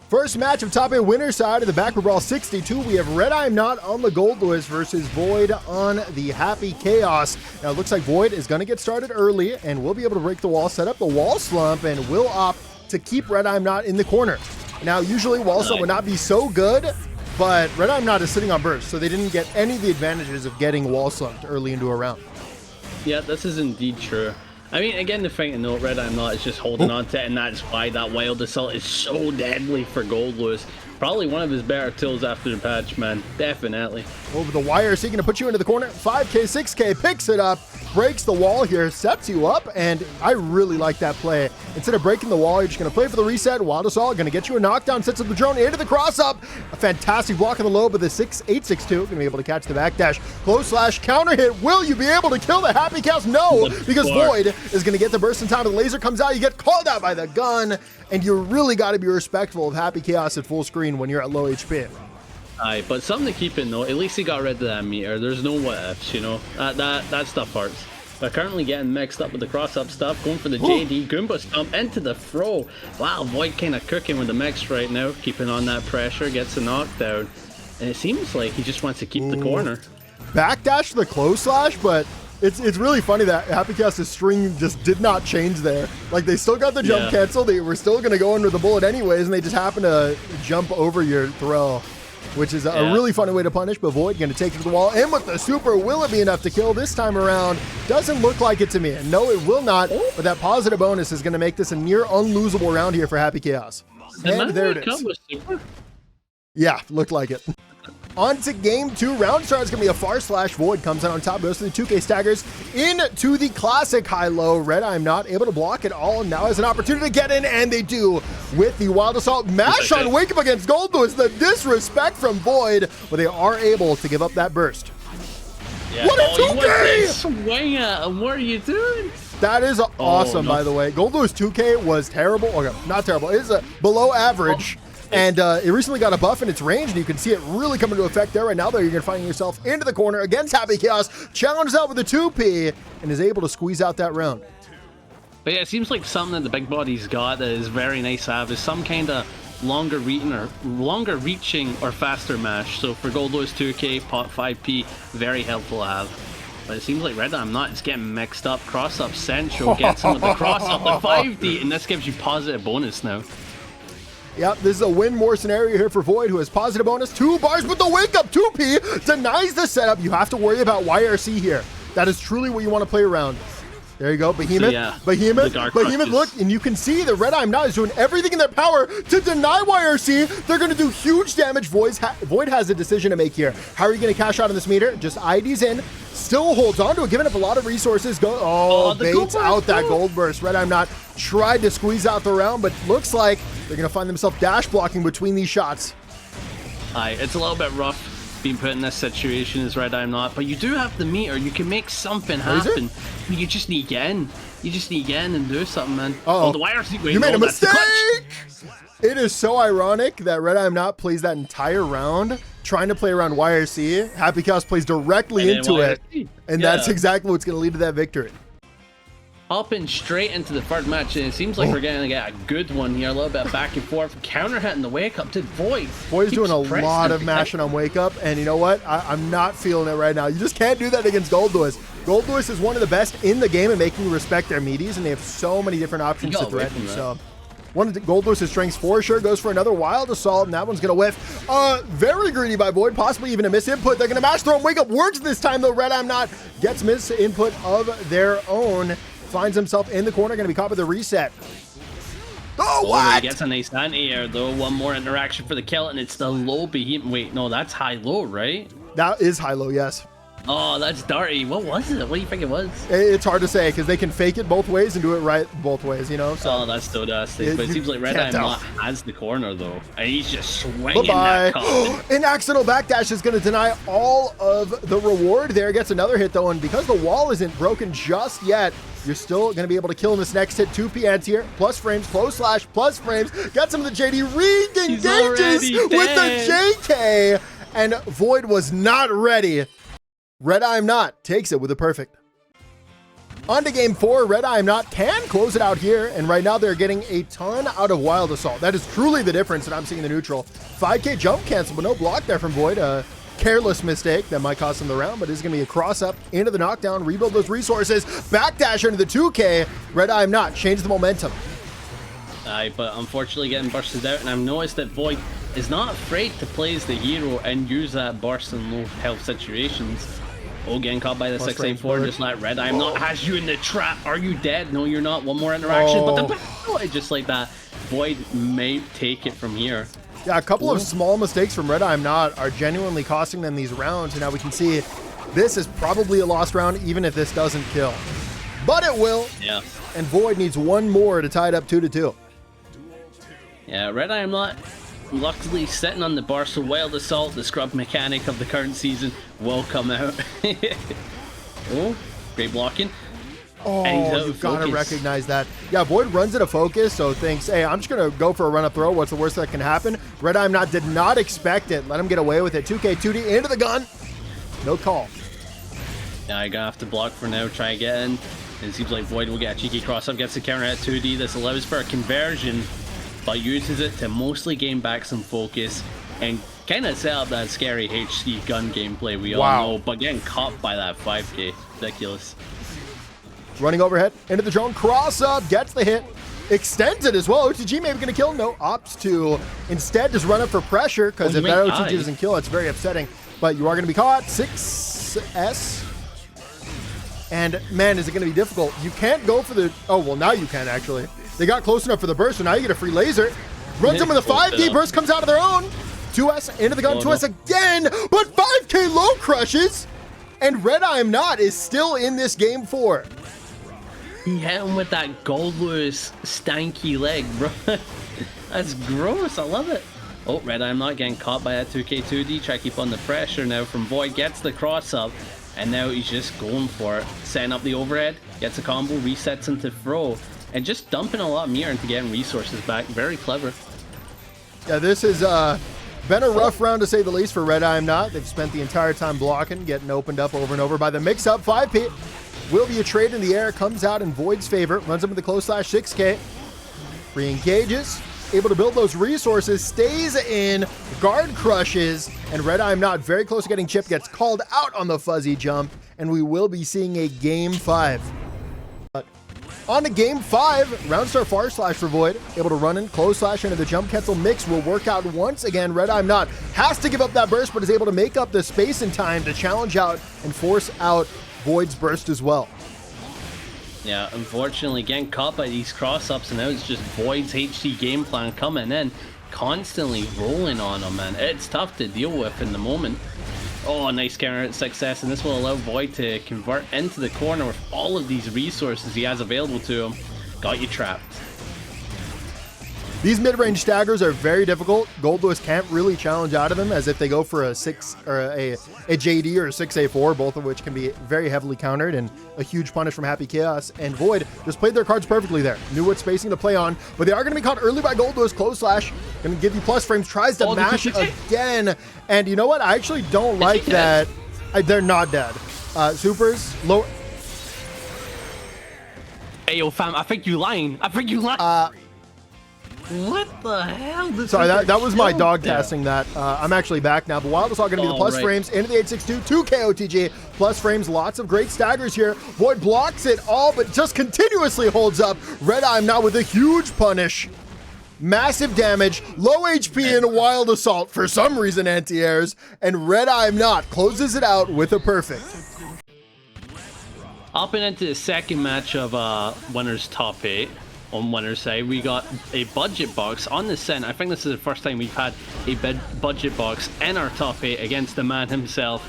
First match of top 8 winner side of the baccpaBrawl 62. We have RedIAmNot on the Goldlewis versus Void on the Happy Chaos. Now it looks like Void is going to get started early and will be able to break the wall, set up the wall slump, and will opt to keep RedIAmNot in the corner. Now usually wall slump would not be so good, but RedIAmNot is sitting on burst, so they didn't get any of the advantages of getting wall slumped early into a round. Yeah, this is indeed true. I mean, again, the thing to note, RedIAmNot is just holding on to it, and that's why that Wild Assault is so deadly for Goldlewis. Probably one of his better tools after the patch, man. Definitely. Over the wire, seeking to put you into the corner. 5K, 6K, picks it up, breaks the wall here, sets you up, and I really like that play. Instead of breaking the wall, you're just going to play for the reset. Wild Assault going to get you a knockdown, sets up the drone into the cross-up. A fantastic block on the low, but the 862 going to be able to catch the backdash. Close slash, counter hit. Will you be able to kill the Happy Chaos? No, because Void is going to get the burst in time. The laser comes out, you get called out by the gun, and you really got to be respectful of Happy Chaos at full screen when you're at low HP. Aye, but something to keep in though, at least he got rid of that meter. There's no what ifs, you know. That stuff hurts. But currently getting mixed up with the cross-up stuff, going for the JD Goomba stomp into the throw. Wow, Void kind of cooking with the mix right now, keeping on that pressure, gets a knockdown. And it seems like he just wants to keep the corner. Backdash to the close slash, but it's really funny that Happy Chaos' string just did not change there. Like, they still got the jump cancel, they were still going to go under the bullet anyways, and they just happen to jump over your throw, which is a really funny way to punish. But Void going to take it to the wall, and with the super, will it be enough to kill this time around? Doesn't look like it to me. And no, it will not, but that positive bonus is going to make this a near unlosable round here for Happy Chaos. And there it is. Yeah, looked like it. On to game 2. Round start is going to be a far slash. Void comes out on top, goes to the 2K staggers into the classic high-low. RedIAmNot able to block it all. Now has an opportunity to get in, and they do with the Wild Assault. Mash on Wake Up against Goldlewis. The disrespect from Void, but they are able to give up that burst. Yeah. What a 2K! Swing at him. What are you doing? That is awesome, by the way. Goldlewis 2K was terrible. Okay, not terrible. It is below average. And it recently got a buff in its range, and you can see it really come into effect there. Right now, though, you're going to find yourself into the corner against Happy Chaos, challenges out with a 2P, and is able to squeeze out that round. But yeah, it seems like something that the big body's got that is very nice to have is some kind of longer reaching or faster mash. So for Goldlewis 2K, pot 5P, very helpful to have. But it seems like RedIAmNot is getting mixed up. Cross-up Central gets him with the cross-up with 5D, and this gives you positive bonus now. Yep, this is a win more scenario here for Void, who has positive bonus. 2 bars with the wake up. 2P denies the setup. You have to worry about YRC here. That is truly what you want to play around. There you go, Behemoth. So, Behemoth, look, and you can see that RedIAmNot is doing everything in their power to deny YRC. They're going to do huge damage. Void has a decision to make here. How are you going to cash out on this meter? Just IDs in, still holds on to it, giving up a lot of resources. Baits out that gold burst. RedIAmNot tried to squeeze out the round, but looks like they're going to find themselves dash blocking between these shots. It's a little bit rough being put in this situation as RedIAmNot, but you do have the meter. You can make something happen. You just need to get in. You just need to get in and do something, man. Oh, the YRC. You made a mistake! It is so ironic that RedIAmNot plays that entire round trying to play around YRC. Happy Chaos plays directly into it, and that's exactly what's going to lead to that victory. Hopping straight into the third match, and it seems like we're going to get a good one here. A little bit of back and forth. Counter hitting the wake up to Void. Void's doing a lot of mashing on wake up, and you know what? I'm not feeling it right now. You just can't do that against Goldlewis. Goldlewis is one of the best in the game at making you respect their meaties, and they have so many different options to threaten. So one of Goldlewis' strengths for sure goes for another Wild Assault, and that one's going to whiff. Very greedy by Void, possibly even a miss input. They're going to mash throw and wake up. Works this time, though. RedIAmNot gets miss input of their own. Finds himself in the corner, going to be caught with a reset. Oh, what? He gets a nice anti-air, though. One more interaction for the kill, and it's the low Behemoth. Wait, no, that's high-low, right? That is high-low, yes. Oh, that's dirty. What was it? What do you think it was? It's hard to say, because they can fake it both ways and do it right both ways, you know? So oh, that's so dusty. But it seems like RedIAmNot has the corner, though. And he's just swinging that cup. An accidental backdash is going to deny all of the reward there. Gets another hit, though, and because the wall isn't broken just yet, you're still going to be able to kill in this next hit. 2P anti-air, plus frames, close slash, plus frames. Gets him to the JD, re-engages with the JK, and Void was not ready. RedIAmNot takes it with a perfect. On to game 4, RedIAmNot can close it out here, and right now they're getting a ton out of Wild Assault. That is truly the difference that I'm seeing in the neutral. 5k jump cancel, but no block there from Void. A careless mistake that might cost him the round, but it's going to be a cross up into the knockdown, rebuild those resources, backdash into the 2k. RedIAmNot change the momentum. Aye, but unfortunately getting bursted out, and I've noticed that Void is not afraid to play as the hero and use that burst in low health situations. Oh, getting caught by the 684, just like RedIAmNot has you in the trap. Are you dead? No, you're not. One more interaction, but the just like that. Void may take it from here. Yeah, a couple of small mistakes from RedIAmNot are genuinely costing them these rounds, and now we can see this is probably a lost round, even if this doesn't kill. But it will. Yeah. And Void needs one more to tie it up 2-2. Yeah, RedIAmNot luckily sitting on the bar, so Wild Assault, the scrub mechanic of the current season, will come out. Oh, great blocking. Oh, you've got to recognize that. Yeah, Void runs out of focus, so thinks, hey, I'm just going to go for a run-up throw. What's the worst that can happen? RedIAmNot did not expect it. Let him get away with it. 2K, 2D into the gun. No call. Yeah, I gotta have to block for now, try and get in. And it seems like Void will get a cheeky cross-up, gets the counter at 2D. This allows for a conversion, but uses it to mostly gain back some focus and kind of set up that scary HC gun gameplay we all know, but getting caught by that 5k. Ridiculous. Running overhead into the drone, cross up, gets the hit, extends it as well. OTG maybe gonna kill, no, opts to instead just run up for pressure, because if that OTG doesn't kill, it's very upsetting. But you are gonna be caught, 6S. And man, is it gonna be difficult. You can't go for the, oh, well now you can actually. They got close enough for the burst, so now you get a free laser. Runs them with a 5D burst, comes out of their own. 2S into the gun, 2S again, but 5k low crushes. And RedIAmNot is still in this game 4. He hit him with that Goldlewis stanky leg, bro. That's gross, I love it. Oh, RedIAmNot getting caught by that 2k2D. Try to keep on the pressure now from Void. Gets the cross up, and now he's just going for it. Setting up the overhead, gets a combo, resets into throw. And just dumping a lot more into getting resources back. Very clever. Yeah, this has been a rough round to say the least for RedIAmNot. They've spent the entire time blocking, getting opened up over and over by the mix-up. 5P will be a trade in the air. Comes out in Void's favor. Runs up with the close slash 6K. Re-engages. Able to build those resources. Stays in. Guard crushes. And RedIAmNot very close to getting chipped. Gets called out on the fuzzy jump. And we will be seeing a game 5. On to game 5, round star far slash for Void, able to run in, close slash into the jump cancel mix will work out once again. RedIAmNot has to give up that burst, but is able to make up the space and time to challenge out and force out Void's burst as well. Yeah, unfortunately getting caught by these cross-ups, and now it's just Void's HD game plan coming in, constantly rolling on him, man. It's tough to deal with in the moment. Oh, nice counter success, and this will allow Void to convert into the corner with all of these resources he has available to him. Got you trapped. These mid-range staggers are very difficult. Goldlewis can't really challenge out of them, as if they go for a 6 or a JD or a 6A4, both of which can be very heavily countered, and a huge punish from Happy Chaos. And Void just played their cards perfectly there. Knew what spacing to play on, but they are going to be caught early by Goldlewis. Close slash, going to give you plus frames, tries to mash again. And you know what? I actually don't like that. They're not dead. Supers, low. Hey, yo, fam, I think you lying. I think you lying. What the hell? Sorry, that was my dog casting that. I'm actually back now, but Wild Assault going to be the plus frames into the 862, 2K OTG, plus frames, lots of great staggers here. Void blocks it all, but just continuously holds up. RedIAmNot with a huge punish. Massive damage, low HP in Wild Assault, for some reason anti-airs, and RedIAmNot closes it out with a perfect. Hopping into the second match of winners top 8. On winner's side, we got a budget box on the Sen. I think this is the first time we've had a budget box in our top 8 against the man himself,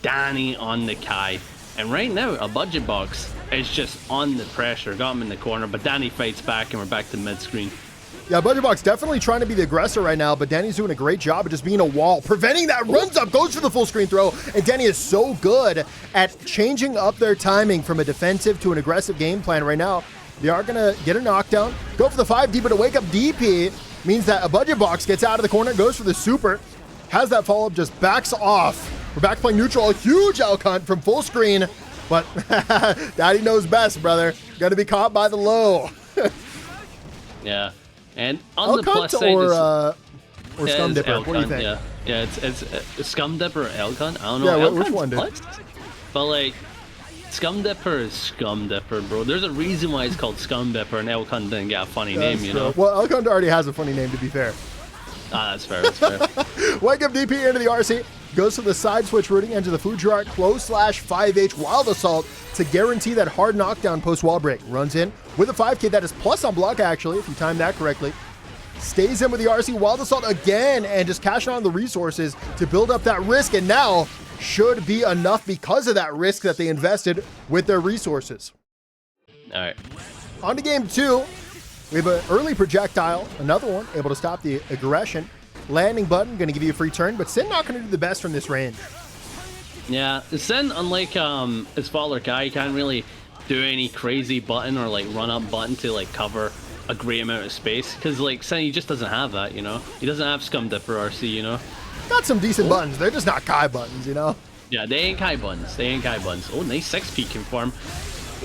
Dany on the Ky. And right now, a budget box is just on the pressure. Got him in the corner, but Dany fights back, and we're back to mid-screen. Yeah, BudgetBox definitely trying to be the aggressor right now, but Dany's doing a great job of just being a wall, preventing that, runs up, goes for the full screen throw, and Dany is so good at changing up their timing from a defensive to an aggressive game plan right now. They are going to get a knockdown, go for the 5D, but a wake-up DP means that a BudgetBox gets out of the corner, goes for the super, has that follow-up, just backs off. We're back playing neutral, a huge elk hunt from full screen. But Daddy knows best, brother. Gonna be caught by the low. Yeah. And on the plus side, or Scum Dipper. What do you think? Yeah, it's Scum Dipper or Elcon. I don't know. Yeah, Elcon's which one, dude? But like, Scum Dipper is Scum Dipper, bro. There's a reason why it's called Scum Dipper, and Elcon didn't get a funny name, you know? Well, Elcon already has a funny name, to be fair. Ah, that's fair, that's fair. Wake up DP into the RC. Goes to the side switch routing into the food jar. Close slash 5H Wild Assault to guarantee that hard knockdown post wall break. Runs in with a 5K. That is plus on block, actually, if you time that correctly. Stays in with the RC Wild Assault again and just cashing on the resources to build up that risk. And now should be enough because of that risk that they invested with their resources. All right. On to game 2. We have an early projectile, another one, able to stop the aggression. Landing button, going to give you a free turn, but Sin not going to do the best from this range. Yeah, Sin, unlike his father Ky, can't really do any crazy button or like run up button to like cover a great amount of space, because like Sin, he just doesn't have that, you know? He doesn't have Scum Dipper RC, you know? Got some decent buttons. They're just not Ky buttons, you know? Yeah, they ain't Ky buttons. They ain't Ky buttons. Oh, nice 6P confirm.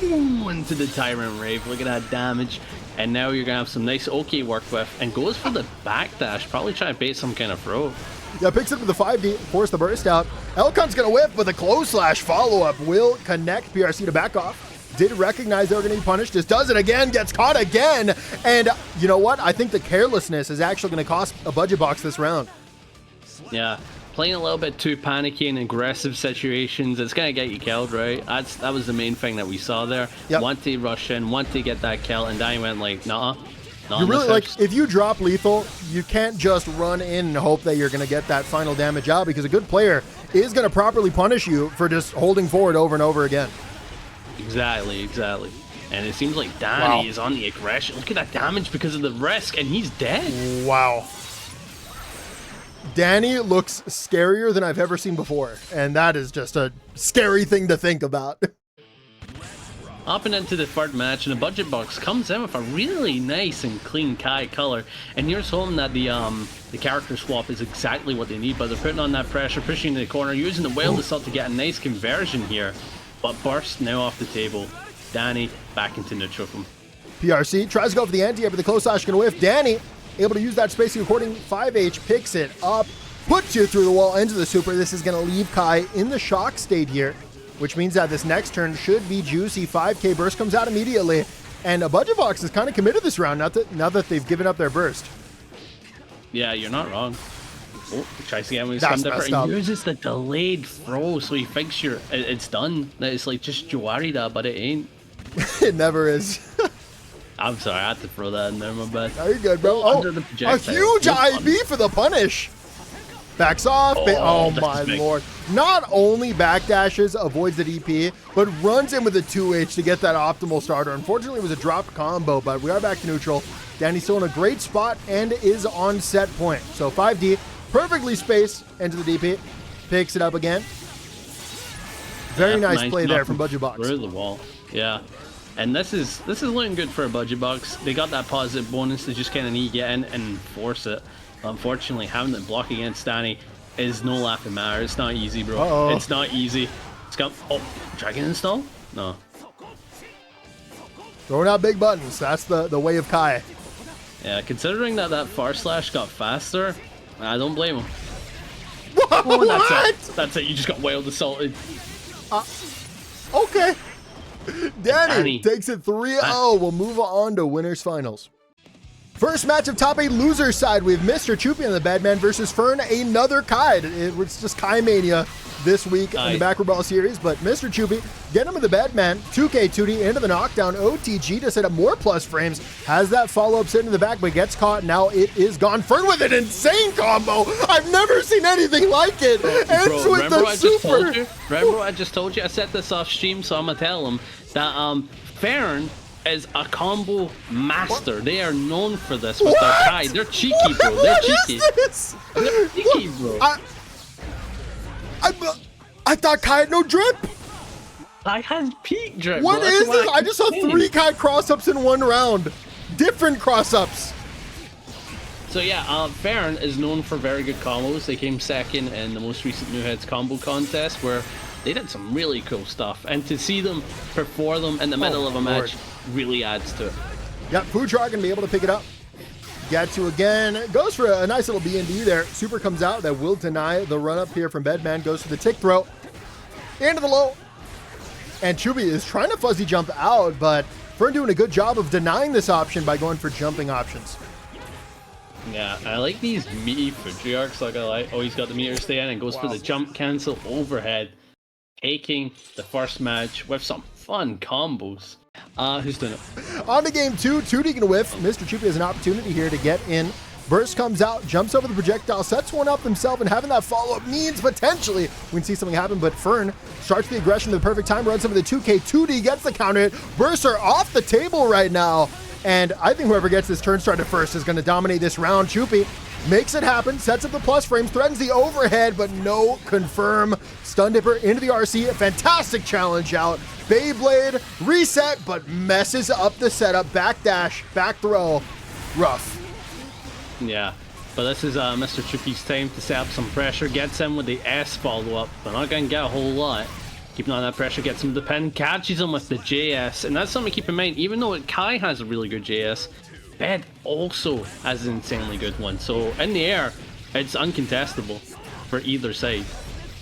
Ooh, into the Tyrant Rave. Look at that damage. And now you're going to have some nice OK work with. And goes for the backdash. Probably trying to bait some kind of throw. Yeah, picks it with the 5D. Force the burst out. Elcon's going to whip, but the close slash follow-up will connect PRC to back off. Did recognize they were going to be punished. Just does it again. Gets caught again. And you know what? I think the carelessness is actually going to cost a budget box this round. Yeah. Playing a little bit too panicky in aggressive situations, it's going to get you killed, right? That was the main thing that we saw there. Yep. Want to rush in, want to get that kill, and Dany went like, nah. You really, like, if you drop lethal, you can't just run in and hope that you're going to get that final damage out, because a good player is going to properly punish you for just holding forward over and over again. Exactly. And it seems like Dany is on the aggression. Look at that damage because of the risk, and he's dead. Wow. Dany looks scarier than I've ever seen before, and that is just a scary thing to think about. Hopping into the third match, and a budget box comes in with a really nice and clean Ky color, and here's hoping that the character swap is exactly what they need, but they're putting on that pressure, pushing to the corner, using the Wild Assault to get a nice conversion here, but burst now off the table. Dany back into neutral from PRC tries to go for the anti-air, but the close slash going to whiff. Dany able to use that spacing according 5H, picks it up, puts you through the wall into the super. This is going to leave Ky in the shock state here, which means that this next turn should be juicy. 5K burst comes out immediately, and a budget box is kind of committed this round now that they've given up their burst. Yeah, you're not wrong. Oh, tries to get him with Scum Dipper. He uses the delayed throw, so he thinks it's done. It's like just Jawari that, but it ain't. It never is. I'm sorry, I had to throw that in there, my bad. No, you're good, bro. Oh, a huge IB for the punish. Backs off. Oh my lord. Not only backdashes, avoids the DP, but runs in with a 2H to get that optimal starter. Unfortunately, it was a dropped combo, but we are back to neutral. Dany's still in a great spot and is on set point. So 5D, perfectly spaced into the DP. Picks it up again. Very nice play there from Budget Box. Through the wall. Yeah. And this is looking good for a budget box. They got that positive bonus. They just kind of need to get in and force it. Unfortunately, having to block against Dany is no laughing matter. It's not easy, bro. It's not easy. It's got Dragon Install? No. Throwing out big buttons. That's the way of Ky. Yeah, considering that far slash got faster, I don't blame him. What? That's it. You just got Wild Assaulted. Okay. Dany takes it 3-0. We'll move on to winners finals. First match of top 8 loser side. We have Mr. Chupy and the Bedman versus Fern, another Ky. It's just Ky Mania this week in the baccpaBrawl series, but Mr. Chupy, get him with the Bedman, 2K 2D into the knockdown, OTG to set up more plus frames, has that follow-up sitting in the back, but gets caught, now it is gone. Fern with an insane combo, I've never seen anything like it, ends with the super. Remember I just told you, I set this off stream, so I'm gonna tell him that Fern is a combo master. What? They are known for this with their Ky. They're cheeky, bro. They're cheeky. They're cheeky, bro. I thought Ky had no drip. I had peak drip. What is this? I just saw 3 Ky cross-ups in one round. Different cross-ups. So yeah, Fern is known for very good combos. They came second in the most recent New Heads combo contest, where they did some really cool stuff. And to see them perform them in the middle of a match really adds to it. Yep, Foodtruck gonna be able to pick it up. Gattu again, goes for a nice little B&D there. Super comes out, that will deny the run up here from Bedman. Goes for the tick throw. Into the low. And Chupy is trying to fuzzy jump out, but Fern doing a good job of denying this option by going for jumping options. Yeah, I like these meaty Foodtrucks, like I like. Oh, he's got the meter stay in and goes for the jump cancel overhead. Taking the first match with some fun combos. Who's doing it? On to game 2, 2D gonna whiff. Mr. Chupy has an opportunity here to get in. Burst comes out, jumps over the projectile, sets one up himself, and having that follow-up means potentially we can see something happen, but Fern starts the aggression at the perfect time, runs over the 2K, 2D gets the counter hit. Bursts are off the table right now, and I think whoever gets this turn started first is gonna dominate this round. Chupy makes it happen, sets up the plus frames, threatens the overhead, but no confirm. Stun Dipper into the RC, a fantastic challenge out. Beyblade, reset, but messes up the setup. Backdash, back throw, rough. Yeah, but this is Mr. Chupy's time to set up some pressure. Gets him with the S follow-up. They're not going to get a whole lot. Keeping on that pressure, gets him the pin, catches him with the JS. And that's something to keep in mind, even though Ky has a really good JS, Bed also has an insanely good one. So in the air, it's uncontestable for either side.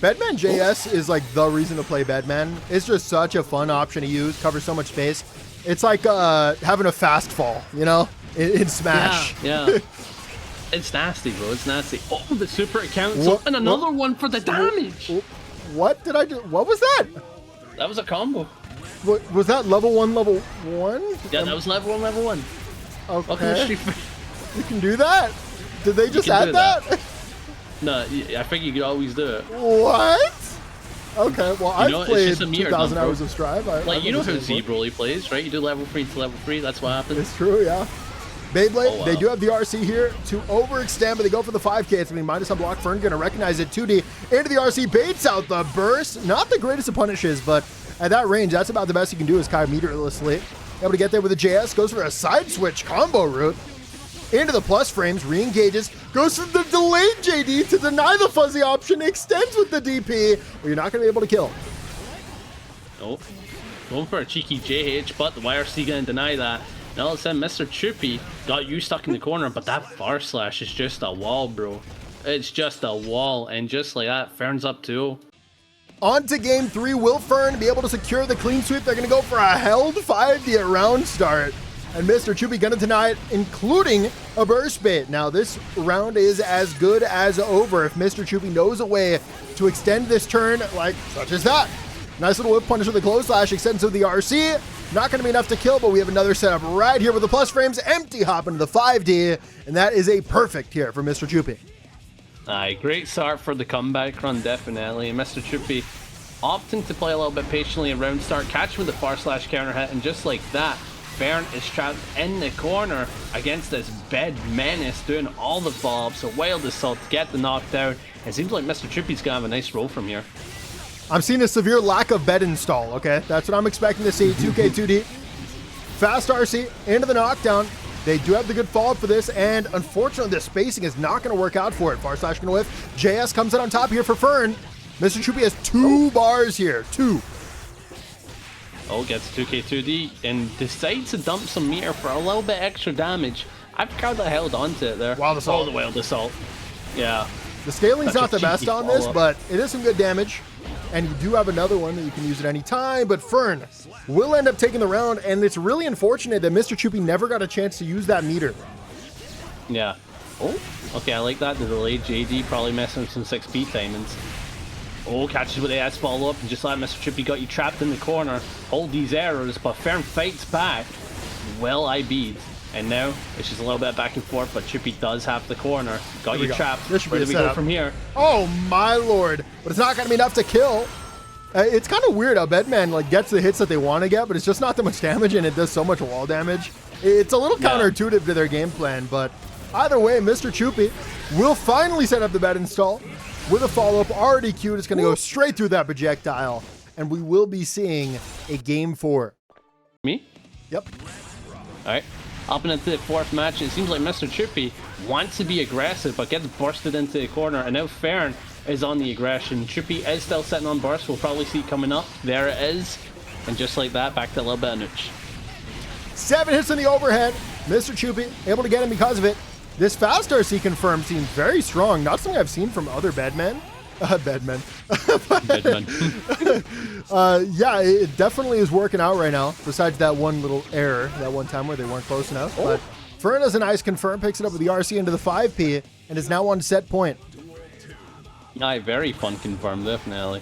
Bedman JS is like the reason to play Bedman. It's just such a fun option to use, covers so much space. It's like having a fast fall, you know, in Smash. Yeah. It's nasty, bro. It's nasty. Oh, the super cancel and another one for the damage. What did I do? What was that? That was a combo. What, was that level 1, level 1? Yeah, that was level 1, level 1. Okay. You can do that? Did they just add that? No, I think you could always do it. What? Okay, well, I've played 2,000 hours of Strive. Like, you know how Z-Broly plays, right? You do level 3 to level 3, that's what happens. It's true, yeah. Beyblade, they do have the RC here to overextend, but they go for the 5K. It's going to be minus on block. Fern going to recognize it. 2D into the RC, baits out the burst. Not the greatest of punishes, but at that range, that's about the best you can do as Ky meterlessly. Able to get there with a JS, goes for a side switch combo route. Into the plus frames, re-engages, goes for the delayed JD to deny the fuzzy option, extends with the DP, but you're not going to be able to kill. Nope. Going for a cheeky JH, but the YRC going to deny that. Now let's say Mr. Chupy got you stuck in the corner, but that bar slash is just a wall, bro. It's just a wall, and just like that, Fern's up 2-0. On to game 3, will Fern be able to secure the clean sweep? They're going to go for a held 5D at round start. And Mr. Chupy going to deny it, including a burst bait. Now this round is as good as over if Mr. Chupy knows a way to extend this turn, like such as that. Nice little whip punish with the close slash, extends to the RC. Not going to be enough to kill, but we have another setup right here with the plus frames, empty hop into the 5D, and that is a perfect here for Mr. Chupy. Great start for the comeback run, definitely. And Mr. Chupy opting to play a little bit patiently around start, catch with the far slash counter hit, and just like that, Fern is trapped in the corner against this Bed menace, doing all the follow-ups, a wild assault to get the knockdown. It seems like Mr. Chupy's gonna have a nice roll from here. I'm seeing a severe lack of bed install, okay? That's what I'm expecting to see. 2K, 2D. Fast RC into the knockdown. They do have the good follow-up for this, and unfortunately, the spacing is not going to work out for it. Far slash going to whiff. JS comes in on top here for Fern. Mr. Chupy has 2 bars here. 2. Oh, gets 2K, 2D, and decides to dump some meter for a little bit extra damage. I kind of held onto it there. Wild assault. Oh, the wild assault. Yeah. The scaling's not the best on this, but it is some good damage. And you do have another one that you can use at any time, but Fern will end up taking the round, and it's really unfortunate that Mr. Chupy never got a chance to use that meter. Yeah. Oh, okay, I like that. The delayed JD probably messing with some 6B timings. Oh, catches with the S follow-up, and just like Mr. Chupy got you trapped in the corner. Hold these errors, but Fern fights back. Well, I beat. And now, it's just a little bit back and forth, but Chupy does have the corner. Got you trapped. Where do we go from here? Oh my lord. But it's not going to be enough to kill. It's kind of weird how Bedman like gets the hits that they want to get, but it's just not that much damage, and it does so much wall damage. It's a little counterintuitive to their game plan, but either way, Mr. Chupy will finally set up the bed install with a follow-up already queued. It's going to go straight through that projectile, and we will be seeing a game 4. Me? Yep. All right. Up into the fourth match, it seems like Mr. Chupy wants to be aggressive, but gets bursted into the corner, and now Fern is on the aggression. Chupy is still sitting on burst. We'll probably see it coming up. There it is. And just like that, back to a little bit of nooch. 7 hits in the overhead. Mr. Chupy able to get him because of it. This fast RC confirm seems very strong. Not something I've seen from other Bedmen. Bedman. Yeah, it definitely is working out right now. Besides that one little error, that one time where they weren't close enough. But Fern has a nice confirm, picks it up with the RC into the 5P, and is now on set point. Aye, very fun confirm, definitely.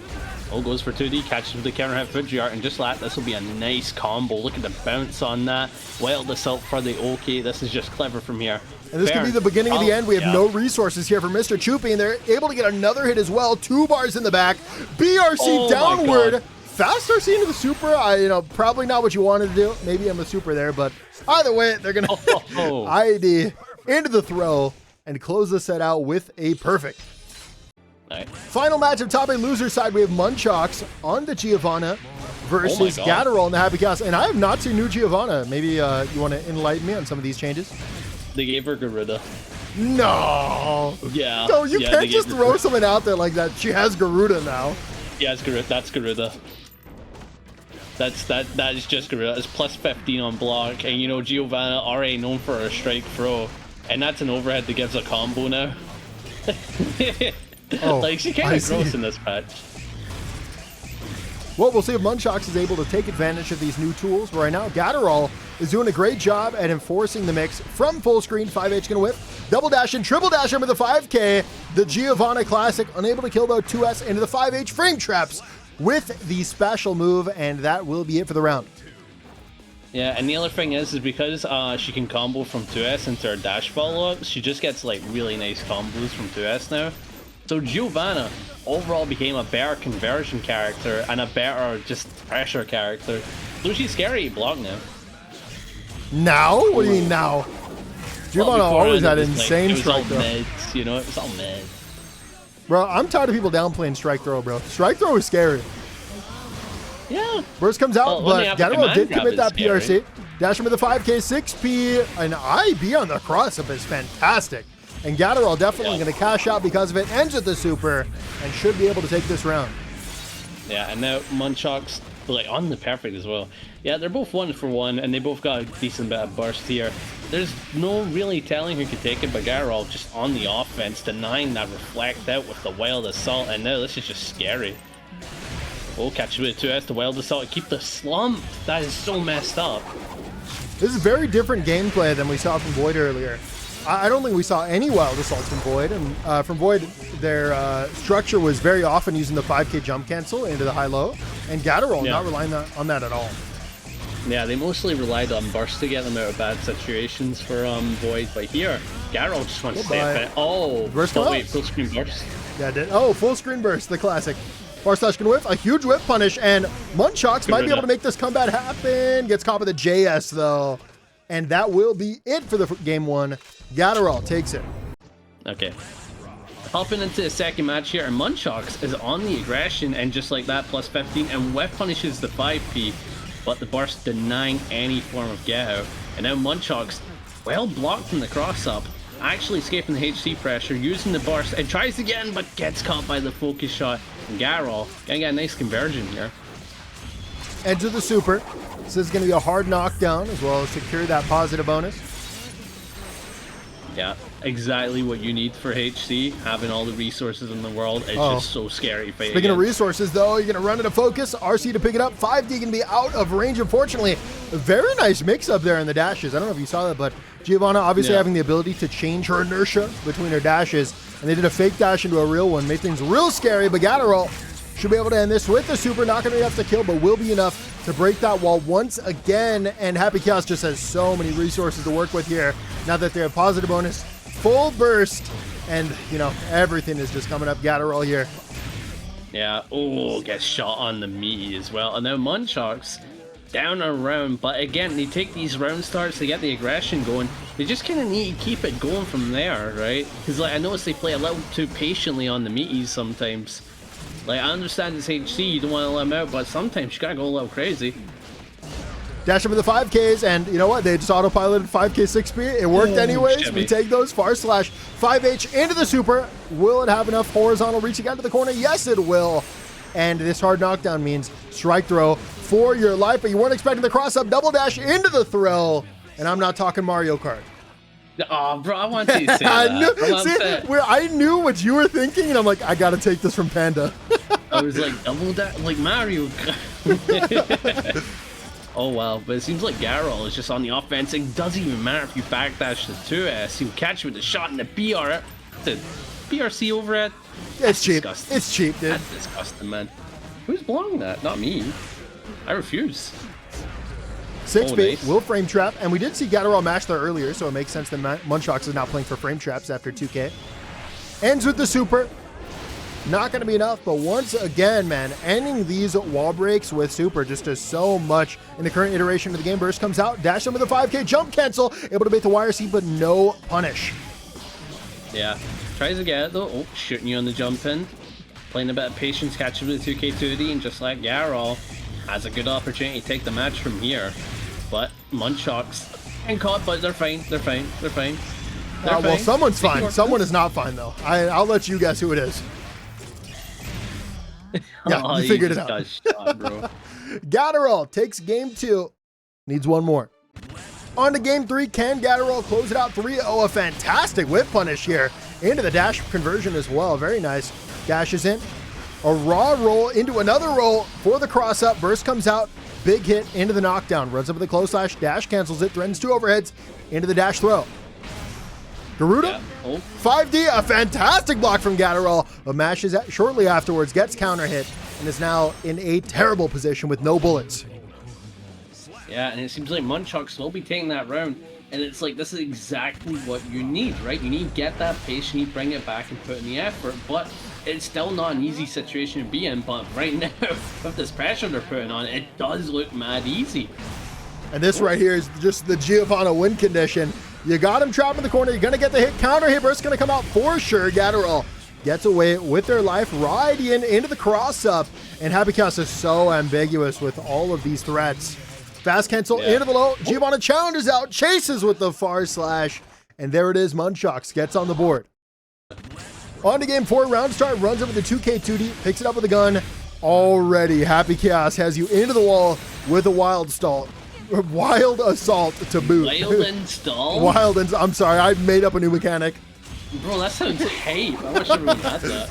Goes for 2D, catches with the counter hit Fujiart, and just like that, this will be a nice combo. Look at the bounce on that. Wild assault for the OK. This is just clever from here. And this could be the beginning of the end. We have no resources here for Mr. Chupy, and they're able to get another hit as well. 2 bars in the back. BRC downward. Fast RC into the super. Probably not what you wanted to do. Maybe I'm a super there, but either way, they're going to ID into the throw and close the set out with a perfect. Right. Final match of top 8 loser side, we have Munchox on the Giovanna versus Gatterall in the Happy Cast. And I have not seen new Giovanna. Maybe you want to enlighten me on some of these changes? They gave her Garuda. No. Yeah. No, you can't just throw something out there like that. She has Garuda now. Yeah, it's Garuda. That's Garuda. That is just Garuda. It's plus 15 on block. And Giovanna already known for her strike throw. And that's an overhead that gives a combo now. Like, she kind of gross in this patch. Well, we'll see if Munchox is able to take advantage of these new tools. Right now, Gatterall is doing a great job at enforcing the mix from full screen. 5H gonna whip. Double dash and triple dash him with the 5K. The Giovanna Classic unable to kill though 2S into the 5H frame traps with the special move, and that will be it for the round. Yeah, and the other thing is because she can combo from 2S into her dash follow-up, she just gets like really nice combos from 2S now. So Giovanna overall became a better conversion character and a better just pressure character. So she's scary to block now. Now? What do you mean now? Giovanna always had insane strike throw. It was all mid. Bro, I'm tired of people downplaying strike throw, bro. Strike throw is scary. Yeah. Burst comes out, but Gatterall did commit that PRC. Dash him with the 5K, 6P, and IB on the cross-up is fantastic. And Gatterall definitely going to cash out because of it. Ends with the super and should be able to take this round. Yeah, and now Munchox like on the perfect as well. Yeah, they're both 1 for 1, and they both got a decent bit of burst here. There's no really telling who could take it, but Gatterall just on the offense, denying that reflect out with the wild assault, and now this is just scary. Catch with 2S, the wild assault, keep the slump. That is so messed up. This is very different gameplay than we saw from Void earlier. I don't think we saw any wild assaults from Void, and from Void, their structure was very often using the 5K jump cancel into the high-low, and Gatterall not relying on that at all. Yeah, they mostly relied on burst to get them out of bad situations for Void, but here, Gatterall just wants to stay at burst wait, full screen burst? Yeah, it did. Full screen burst, the classic. Bar slash can whiff, a huge whip punish, and Munchox might be able to make this combat happen. Gets caught with a JS, though. And that will be it for the game 1. Gatterall takes it. Okay. Hopping into the second match here, and Munchox is on the aggression, and just like that, plus 15, and whiff punishes the 5P, but the burst denying any form of get out. And now Munchox, well blocked from the cross-up, actually escaping the HC pressure, using the burst, and tries again, but gets caught by the focus shot. And Gatterall gonna get a nice conversion here. Enter the super. This is gonna be a hard knockdown, as well as secure that positive bonus. Yeah, exactly what you need for HC. Having all the resources in the world is just so scary. Speaking of resources, though, you're going to run into focus. RC to pick it up. 5D going to be out of range, unfortunately. A very nice mix-up there in the dashes. I don't know if you saw that, but Giovanna obviously having the ability to change her inertia between her dashes. And they did a fake dash into a real one. Made things real scary, but Gatterall should be able to end this with the super. Not going to be enough to kill, but will be enough to break that wall once again. And Happy Chaos just has so many resources to work with here. Now that they have positive bonus, full burst, and everything is just coming up Gatterall here. Yeah, gets shot on the meaty as well. And now Munchox down around, but again, they take these round starts to get the aggression going. They just kind of need to keep it going from there, right? Because I noticed they play a little too patiently on the meaties sometimes. I understand it's HC, you don't want to let them out, but sometimes you gotta go a little crazy. Dash up with the 5Ks, and you know what? They just autopiloted 5K 6P. It worked anyways. Chupy. We take those. Far slash 5H into the super. Will it have enough horizontal reaching out to the corner? Yes, it will. And this hard knockdown means strike throw for your life, but you weren't expecting the cross-up double dash into the throw. And I'm not talking Mario Kart. Oh, bro, I want you to say that. I knew what you were thinking, and I'm like, I got to take this from Panda. I was like, double dash, like Mario. Oh, wow. But it seems like Gatterall is just on the offense. It doesn't even matter if you backdash the 2S. He'll catch you with the shot in the BR. The BRC overhead. It's cheap. Disgusting. It's cheap, dude. That's disgusting, man. Who's blocking that? Not me. I refuse. 6B nice. will frame trap, and we did see Gatterall match there earlier, so it makes sense that Munchox is now playing for frame traps after 2K. Ends with the super. Not going to be enough, but once again, man, ending these wall breaks with super just does so much in the current iteration of the game. Burst comes out, dash them with a 5K, jump cancel, able to bait the wire seat, but no punish. Yeah, tries to get it though. Oh, shooting you on the jump in. Playing a bit of patience, catching with the 2K2D, and just like Gatterall, has a good opportunity to take the match from here. But Munchox and caught, but they're fine, they're fine, they're fine. They're Well, fine. someone's fine. Someone is not fine, though. I'll let you guess who it is. Yeah, Oh, you figured it just out. got shot, bro. Gatterall takes game 2. Needs one more. On to game 3. Can Gatterall close it out 3-0? A fantastic whip punish here. Into the dash conversion as well. Very nice. Dashes in. A raw roll into another roll for the cross up. Burst comes out. Big hit into the knockdown. Runs up with the close slash. Dash cancels it. Threatens 2 overheads. Into the dash throw. Garuda. Yeah. Oh. 5D, a fantastic block from Gatterall, but mashes shortly afterwards, gets counter hit, and is now in a terrible position with no bullets. Yeah, and it seems like Munchox will be taking that round, and it's like, this is exactly what you need, right? You need to get that pace, you need to bring it back and put in the effort, but it's still not an easy situation to be in, but right now, with this pressure they're putting on, it does look mad easy. And this right here is just the Giovanna win condition. You got him trapped in the corner. You're going to get the hit. Counter hit burst going to come out for sure. Gatterall gets away with their life. Riding into the cross-up. And Happycast is so ambiguous with all of these threats. Fast cancel into the low. Giovanna challenges out. Chases with the far slash. And there it is. Munchox gets on the board. On to game 4. Round start. Runs over the 2K2D. Picks it up with a gun. Already, Happycast has you into the wall with a wild stall. Wild assault to boot. Wild install? Wild and I'm sorry, I made up a new mechanic. Bro, that sounds hype. I wish everyone had that.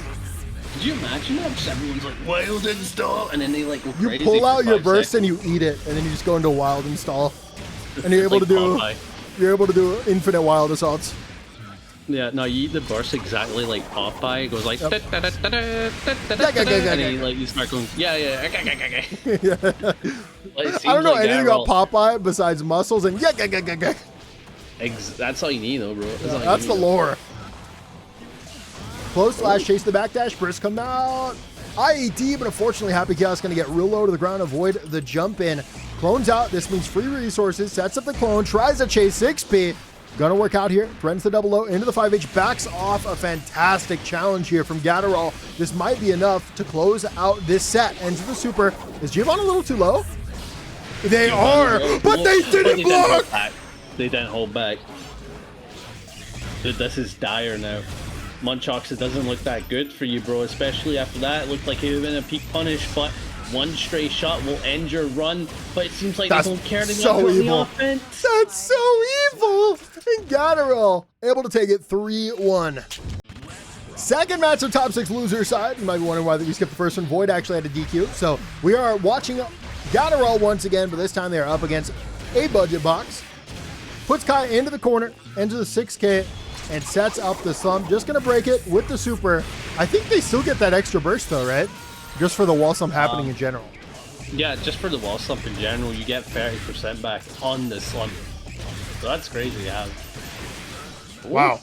Could you imagine that? Just everyone's like, wild install, and then they like go You crazy pull for out your 5 burst seconds. and you eat it, and then you just go into wild install, and you're It's able like to do Popeye. you're able to do infinite wild assaults. Yeah, no, you eat the burst exactly like Popeye. It goes like, Yep. and then like you start going, yeah. Like, it I don't seems know like anything Gatterall- about Popeye besides muscles and That's all you need, though, bro. That's, all you That's need. the lore. Close slash chase the backdash. Burst come out. IED, but unfortunately Happycast going to get real low to the ground, avoid the jump in. Clones out. This means free resources. Sets up the clone. Tries to chase 6P. Gonna work out here. Threatens the double low into the 5H. Backs off. A fantastic challenge here from Gatterall. This might be enough to close out this set. Ends with the super. Is Giovanna a little too low? They are, but they didn't block. They didn't hold back. Dude, this is dire now. Munchox, it doesn't look that good for you, bro. Especially after that, it looked like it would have been a peak punish, but one stray shot will end your run. But it seems like That's they don't care so enough on the evil. offense. That's so evil. And Gatterall able to take it 3-1. Second match of top 6 loser side. You might be wondering why we skipped the first one. Void actually had a DQ. So we are watching Gatterall once again, but this time they are up against aBudgetBox. Puts Ky into the corner, into the 6K, and sets up the slump. Just going to break it with the super. I think they still get that extra burst though, right? Just for the wall slump happening in general. Yeah, just for the wall slump in general, you get 30% back on the slump. So that's crazy to have. Wow.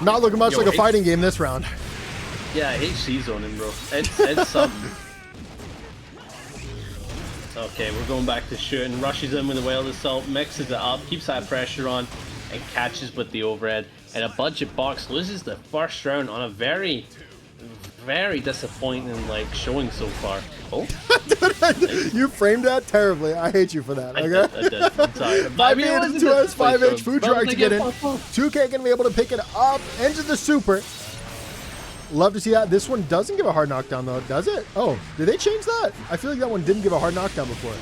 Not looking much Yo, like a it's- fighting game this round. Yeah, HC zoning, bro. It's something. Okay, we're going back to shooting. Rushes in with a wild assault, mixes it up, keeps that pressure on, and catches with the overhead. And aBudgetBox loses the first round on a very, very disappointing like showing so far. Oh. You framed that terribly. I hate you for that, okay? I did. I'm sorry. 5 2S, 5H food truck to get in. 2K gonna be able to pick it up. Into the super. Love to see that. This one doesn't give a hard knockdown, though, does it? Oh, did they change that? I feel like that one didn't give a hard knockdown before.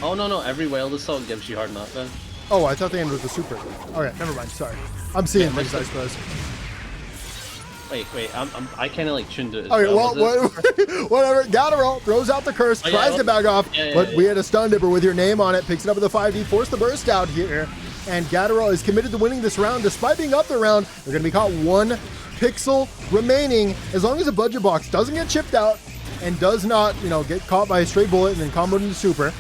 Oh, no. Every whale assault gives you hard knockdown. Oh, I thought they ended with the super. Okay, never mind. Sorry. I'm seeing things, I suppose. Wait. I kind of like tuned it. Okay, well, whatever. Gatterall throws out the curse, tries to back off, but we had a stun dipper with your name on it. Picks it up with a 5D, force the burst out here. And Gatterall is committed to winning this round despite being up the round. They're going to be caught 1 pixel remaining. As long as aBudgetBox doesn't get chipped out and does not, get caught by a straight bullet and then comboed into super,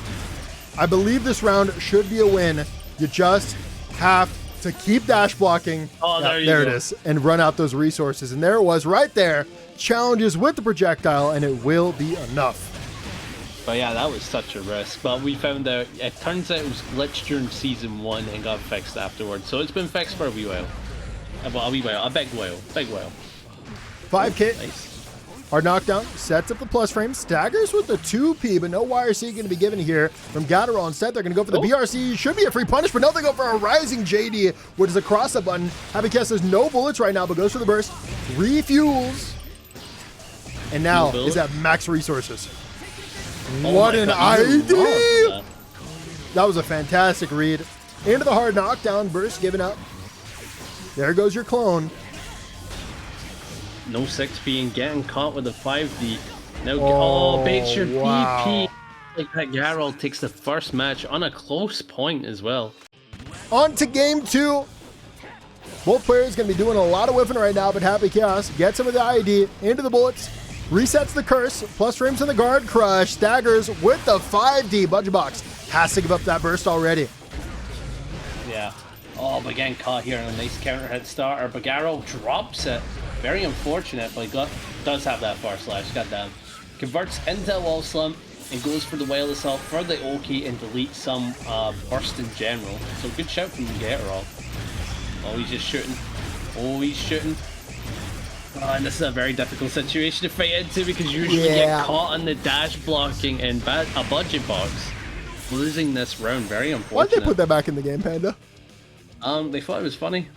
I believe this round should be a win. You just have to keep dash blocking. Oh, there it is. And run out those resources. And there it was right there. Challenges with the projectile, and it will be enough. But yeah, that was such a risk. But we found out, it turns out it was glitched during Season 1 and got fixed afterwards. So it's been fixed for a wee while. Well, a wee while. A big while. 5K. Nice. Hard knockdown, sets up the plus frame, staggers with the 2P, but no YRC going to be given here from Gatterall. Instead, they're going to go for the BRC. Should be a free punish, but no, they go for a rising JD, which is a cross-up button. Happy has no bullets right now, but goes for the burst, refuels, and now is at max resources. What an ID! That was a fantastic read. Into the hard knockdown, burst given up. There goes your clone. No 6P and getting caught with a 5D. Now, baits your BP. Like that, Gatterall takes the first match on a close point as well. On to game 2. Both players going to be doing a lot of whiffing right now, but Happy Chaos gets him with the ID into the bullets, resets the curse, plus frames in the guard crush, staggers with the 5D. BudgetBox has to give up that burst already. Yeah. Oh, but getting caught here on a nice counter hit starter. But Gatterall drops it. Very unfortunate, but he does have that far slash. Goddamn. Converts into a wall slump and goes for the whale assault for the Oki and deletes some burst in general. So good shout from Gatterall. Oh, he's just shooting. Oh, he's shooting. Oh, and this is a very difficult situation to fight into because you usually get caught on the dash blocking and aBudgetBox. Losing this round, very unfortunate. Why'd they put that back in the game, Panda? They thought it was funny.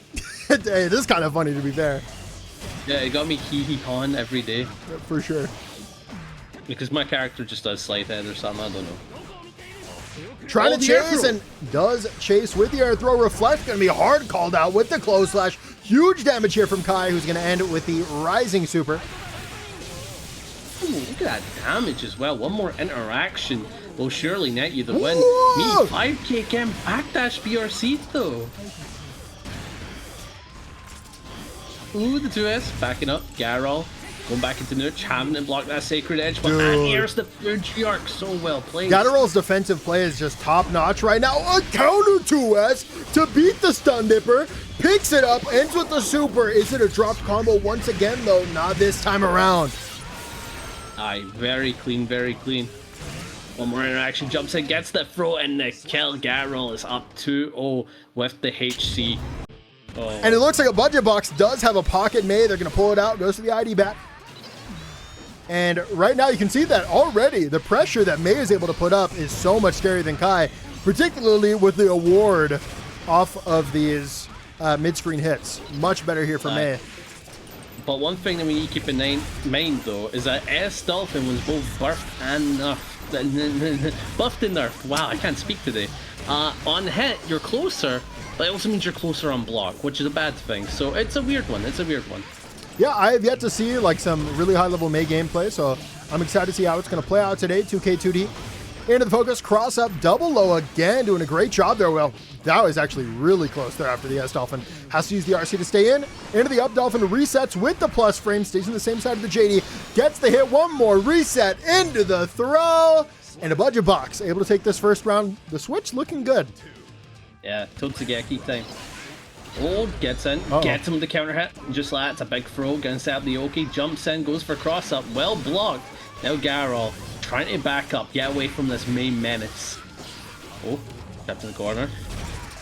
It is kind of funny, to be fair. Yeah, it got me hee-hee-hawing every day. Yeah, for sure. Because my character just does sleight head or something, I don't know. Trying to chase and does chase with the air throw. Reflect going to be hard called out with the close slash. Huge damage here from Ky, who's going to end it with the rising super. Ooh, look at that damage as well. One more interaction will surely net you the win. Whoa! Me, 5K can backdash BRC though. Ooh, the 2S backing up. Gatterall going back into Nooch, having to block that sacred edge, but here's the Fuji arc so well played. Gatterall's defensive play is just top notch right now. A counter 2S to beat the stun dipper. Picks it up, ends with the super. Is it a dropped combo once again though? Not this time around. Aye, very clean, very clean. One more interaction, jumps in, gets the throw, and the kill. Gatterall is up 2-0 with the HC. Oh. And it looks like aBudgetBox does have a pocket May. They're going to pull it out, goes to the ID back. And right now you can see that already the pressure that May is able to put up is so much scarier than Ky, particularly with the award off of these mid-screen hits. Much better here for May. But one thing that we need to keep in mind though is that S Dolphin was both buffed and nerfed. Buffed and nerfed. Wow, I can't speak today. On hit, you're closer, but it also means you're closer on block, which is a bad thing. So it's a weird one. It's a weird one. Yeah, I have yet to see like some really high-level May gameplay, so I'm excited to see how it's going to play out today. 2K2D into the focus, cross up, double low again, doing a great job there. Well, that was actually really close there after the S Dolphin. Has to use the RC to stay in. Into the up Dolphin, resets with the plus frame, stays on the same side of the JD, gets the hit, one more reset into the throw, and aBudgetBox able to take this first round. The switch looking good. Yeah, Totsugeki time. Oh, gets in, gets him with the counter hit. Just like that, it's a big throw, gonna set up the Oki, jumps in, goes for cross up, well blocked. Now Gatterall trying to back up, get away from this May menace. Oh, stepped in the corner.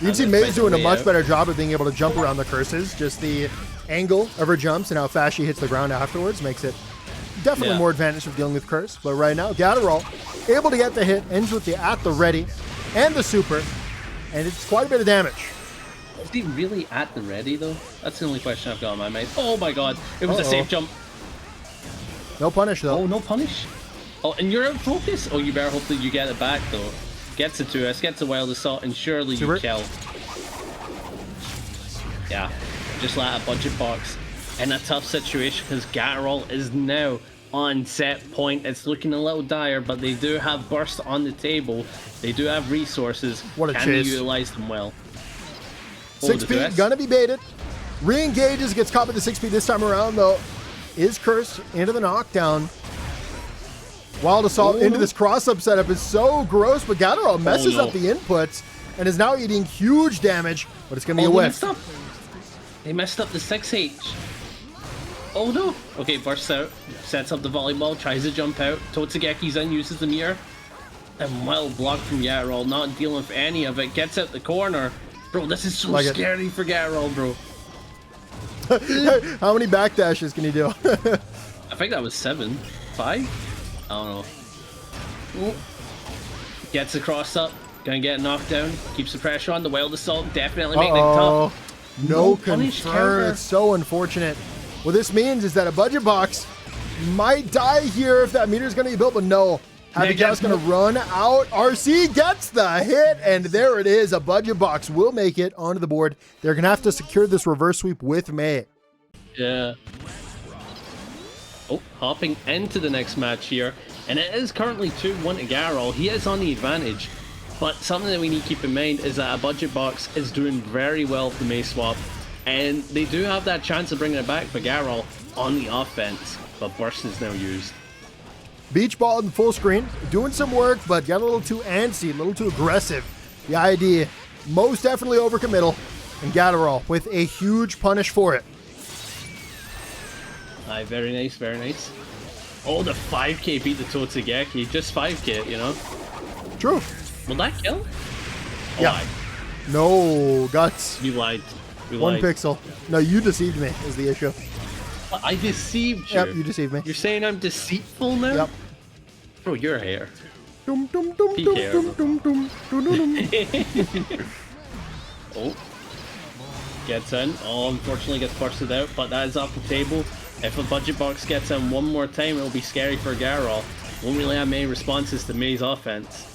You can see May's doing a much better job of being able to jump around the curses. Just the angle of her jumps and how fast she hits the ground afterwards makes it definitely more advantage of dealing with Curse. But right now, Gatterall able to get the hit, ends with the at the ready and the super, and it's quite a bit of damage. Is he really at the ready though? That's the only question I've got in my mind. Oh my god, it was a safe jump. No punish though. Oh, no punish. Oh, and you're out focus. Oh, you better hope that you get it back though. Gets it to us, gets a wild assault, and surely you kill. Yeah, just like aBudgetBox in a tough situation because Gatterall is now on set point. It's looking a little dire, but they do have burst on the table. They do have resources. What a Can chase. they utilize them well? 6P gonna be baited. Re-engages, gets caught with the 6P this time around though. Is cursed into the knockdown. Wild assault into this cross-up setup is so gross, but Gatterall messes up the inputs and is now eating huge damage, but it's gonna be a whiff. They messed up the 6H. Oh no! Okay, bursts out, sets up the volleyball, tries to jump out. Totsugeki's in, uses the mirror. And well blocked from Gatterall, not dealing with any of it. Gets out the corner. Bro, this is so scary for Gatterall, bro. How many backdashes can he do? I think that was 7. 5? I don't know. Ooh. Gets across up. Gonna get knocked down. Keeps the pressure on. The wild assault definitely making it tough. No confirm. It's so unfortunate. What this means is that aBudgetBox might die here if that meter is going to be built, but no. Abigail's going to run out. RC gets the hit, and there it is. aBudgetBox will make it onto the board. They're going to have to secure this reverse sweep with May. Yeah. Oh, hopping into the next match here. And it is currently 2-1 to Gatterall. He is on the advantage. But something that we need to keep in mind is that aBudgetBox is doing very well with the May swap. And they do have that chance of bringing it back for Gatterall on the offense. But Burst is now used. Beach ball in full screen, doing some work, but got a little too antsy, a little too aggressive. The ID, most definitely overcommittal, and Gatterall with a huge punish for it. Aye, very nice, very nice. Oh, the 5k beat the Totsugeki, just 5k, you know? True. Will that kill? Oh, yeah. aye. No, guts. You lied. You One lied. pixel. No, you deceived me is the issue. I deceived you. Yep, you deceived me. You're saying I'm deceitful now? Yep. Bro, your hair. Dum, dum, dum, dum, dum, dum, dum, dum, dum. Oh. Gets in. Oh, unfortunately gets bursted out, but that is off the table. If aBudgetBox gets in one more time, it'll be scary for Gatterall. Won't really have many responses to May's offense.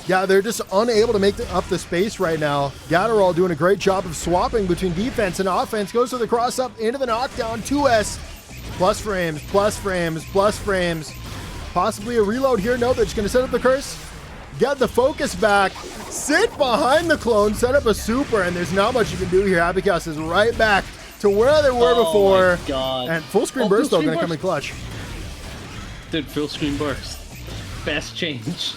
Yeah, they're just unable to make up the space right now. Gatterall doing a great job of swapping between defense and offense. Goes to the cross up into the knockdown. 2S. Plus frames, plus frames, plus frames. Possibly a reload here. No, they're just going to set up the curse. Get the focus back. Sit behind the clone. Set up a super, and there's not much you can do here. Abacus is right back to where they were before. My God. And full screen burst though going to come in clutch. Dude, full screen burst. Best change.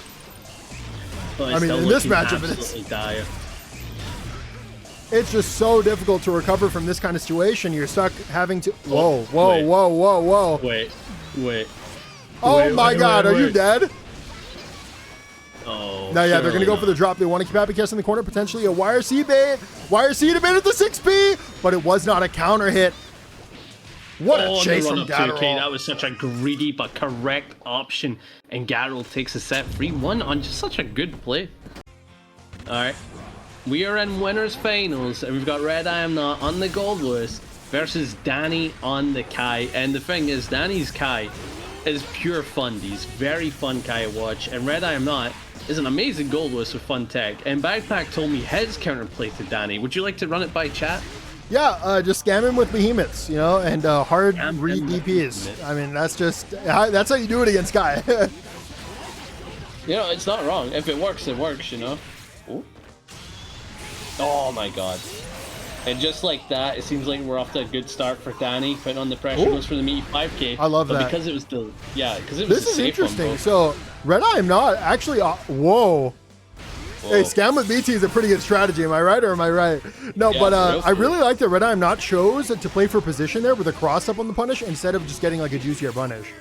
But I mean, in this matchup, it's just so difficult to recover from this kind of situation. You're stuck having to. Whoa, whoa, wait. whoa, whoa, whoa. Wait. Oh my God, are you dead? Oh. No, yeah, they're going to go for the drop. They want to keep Abacus in the corner, potentially a YRC bait. YRC to bait at the 6P, but it was not a counter hit. What a chase from Gatterall. That was such a greedy but correct option. And Gatterall takes a set 3-1 on just such a good play. Alright. We are in winners finals, and we've got RedIAmNot on the Goldlewis versus Dany on the Ky. And the thing is, Dany's Ky is pure fun. He's very fun Ky to watch. And RedIAmNot is an amazing Goldlewis with fun tech. And baccpack told me his counterplay to Dany. Would you like to run it by chat? Yeah, just scam him with behemoths, you know, and hard read DPs. I mean, that's how you do it against Ky. You know, it's not wrong. If it works, you know. Ooh. Oh my God. And just like that, it seems like we're off to a good start for Dany. Putting on the pressure, goes for the meaty 5k. I love that. Because it was the, because it was This is interesting. So, RedIAmNot actually, whoa. Hey, scam with BT is a pretty good strategy. Am I right or am I right? No, yeah, but I really like that RedIAmNot chose to play for position there with a cross up on the punish instead of just getting like a juicier punish.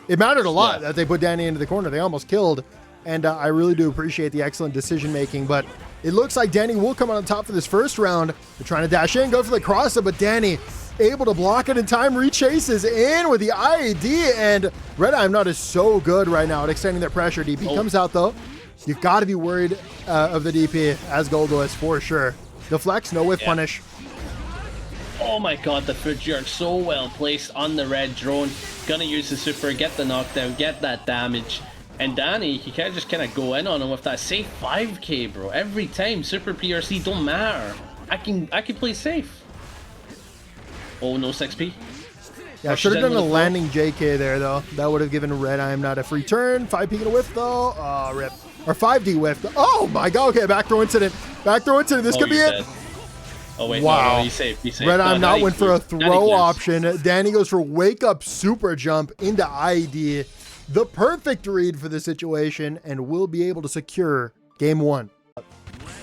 It mattered a lot that they put Dany into the corner. They almost killed. And I really do appreciate the excellent decision making. But it looks like Dany will come on top for this first round. They're trying to dash in, go for the cross up, but Dany able to block it in time, rechases in with the IED, and RedIAmNot is so good right now at extending their pressure. DP comes out though. You've got to be worried of the DP as Goldlewis for sure. The flex, no whiff punish. Oh my god, the foot jerk so well placed on the red drone. Gonna use the super, get the knockdown, get that damage. And Dany, he can't just kind of go in on him with that safe 5k, bro. Every time, super PRC don't matter. I can play safe. Oh, no 6p. Yeah, should have done a landing JK there though. That would have given RedIAmNot a free turn. 5p gonna whiff though. Oh, rip. Or 5D whiff. Oh my god, okay, back throw incident. Back throw incident, this could be it. Oh wait, wow. no, he's safe, he's safe. RedIAmNot went for a throw option. Dany goes for wake up super jump into IED. The perfect read for the situation, and will be able to secure game 1.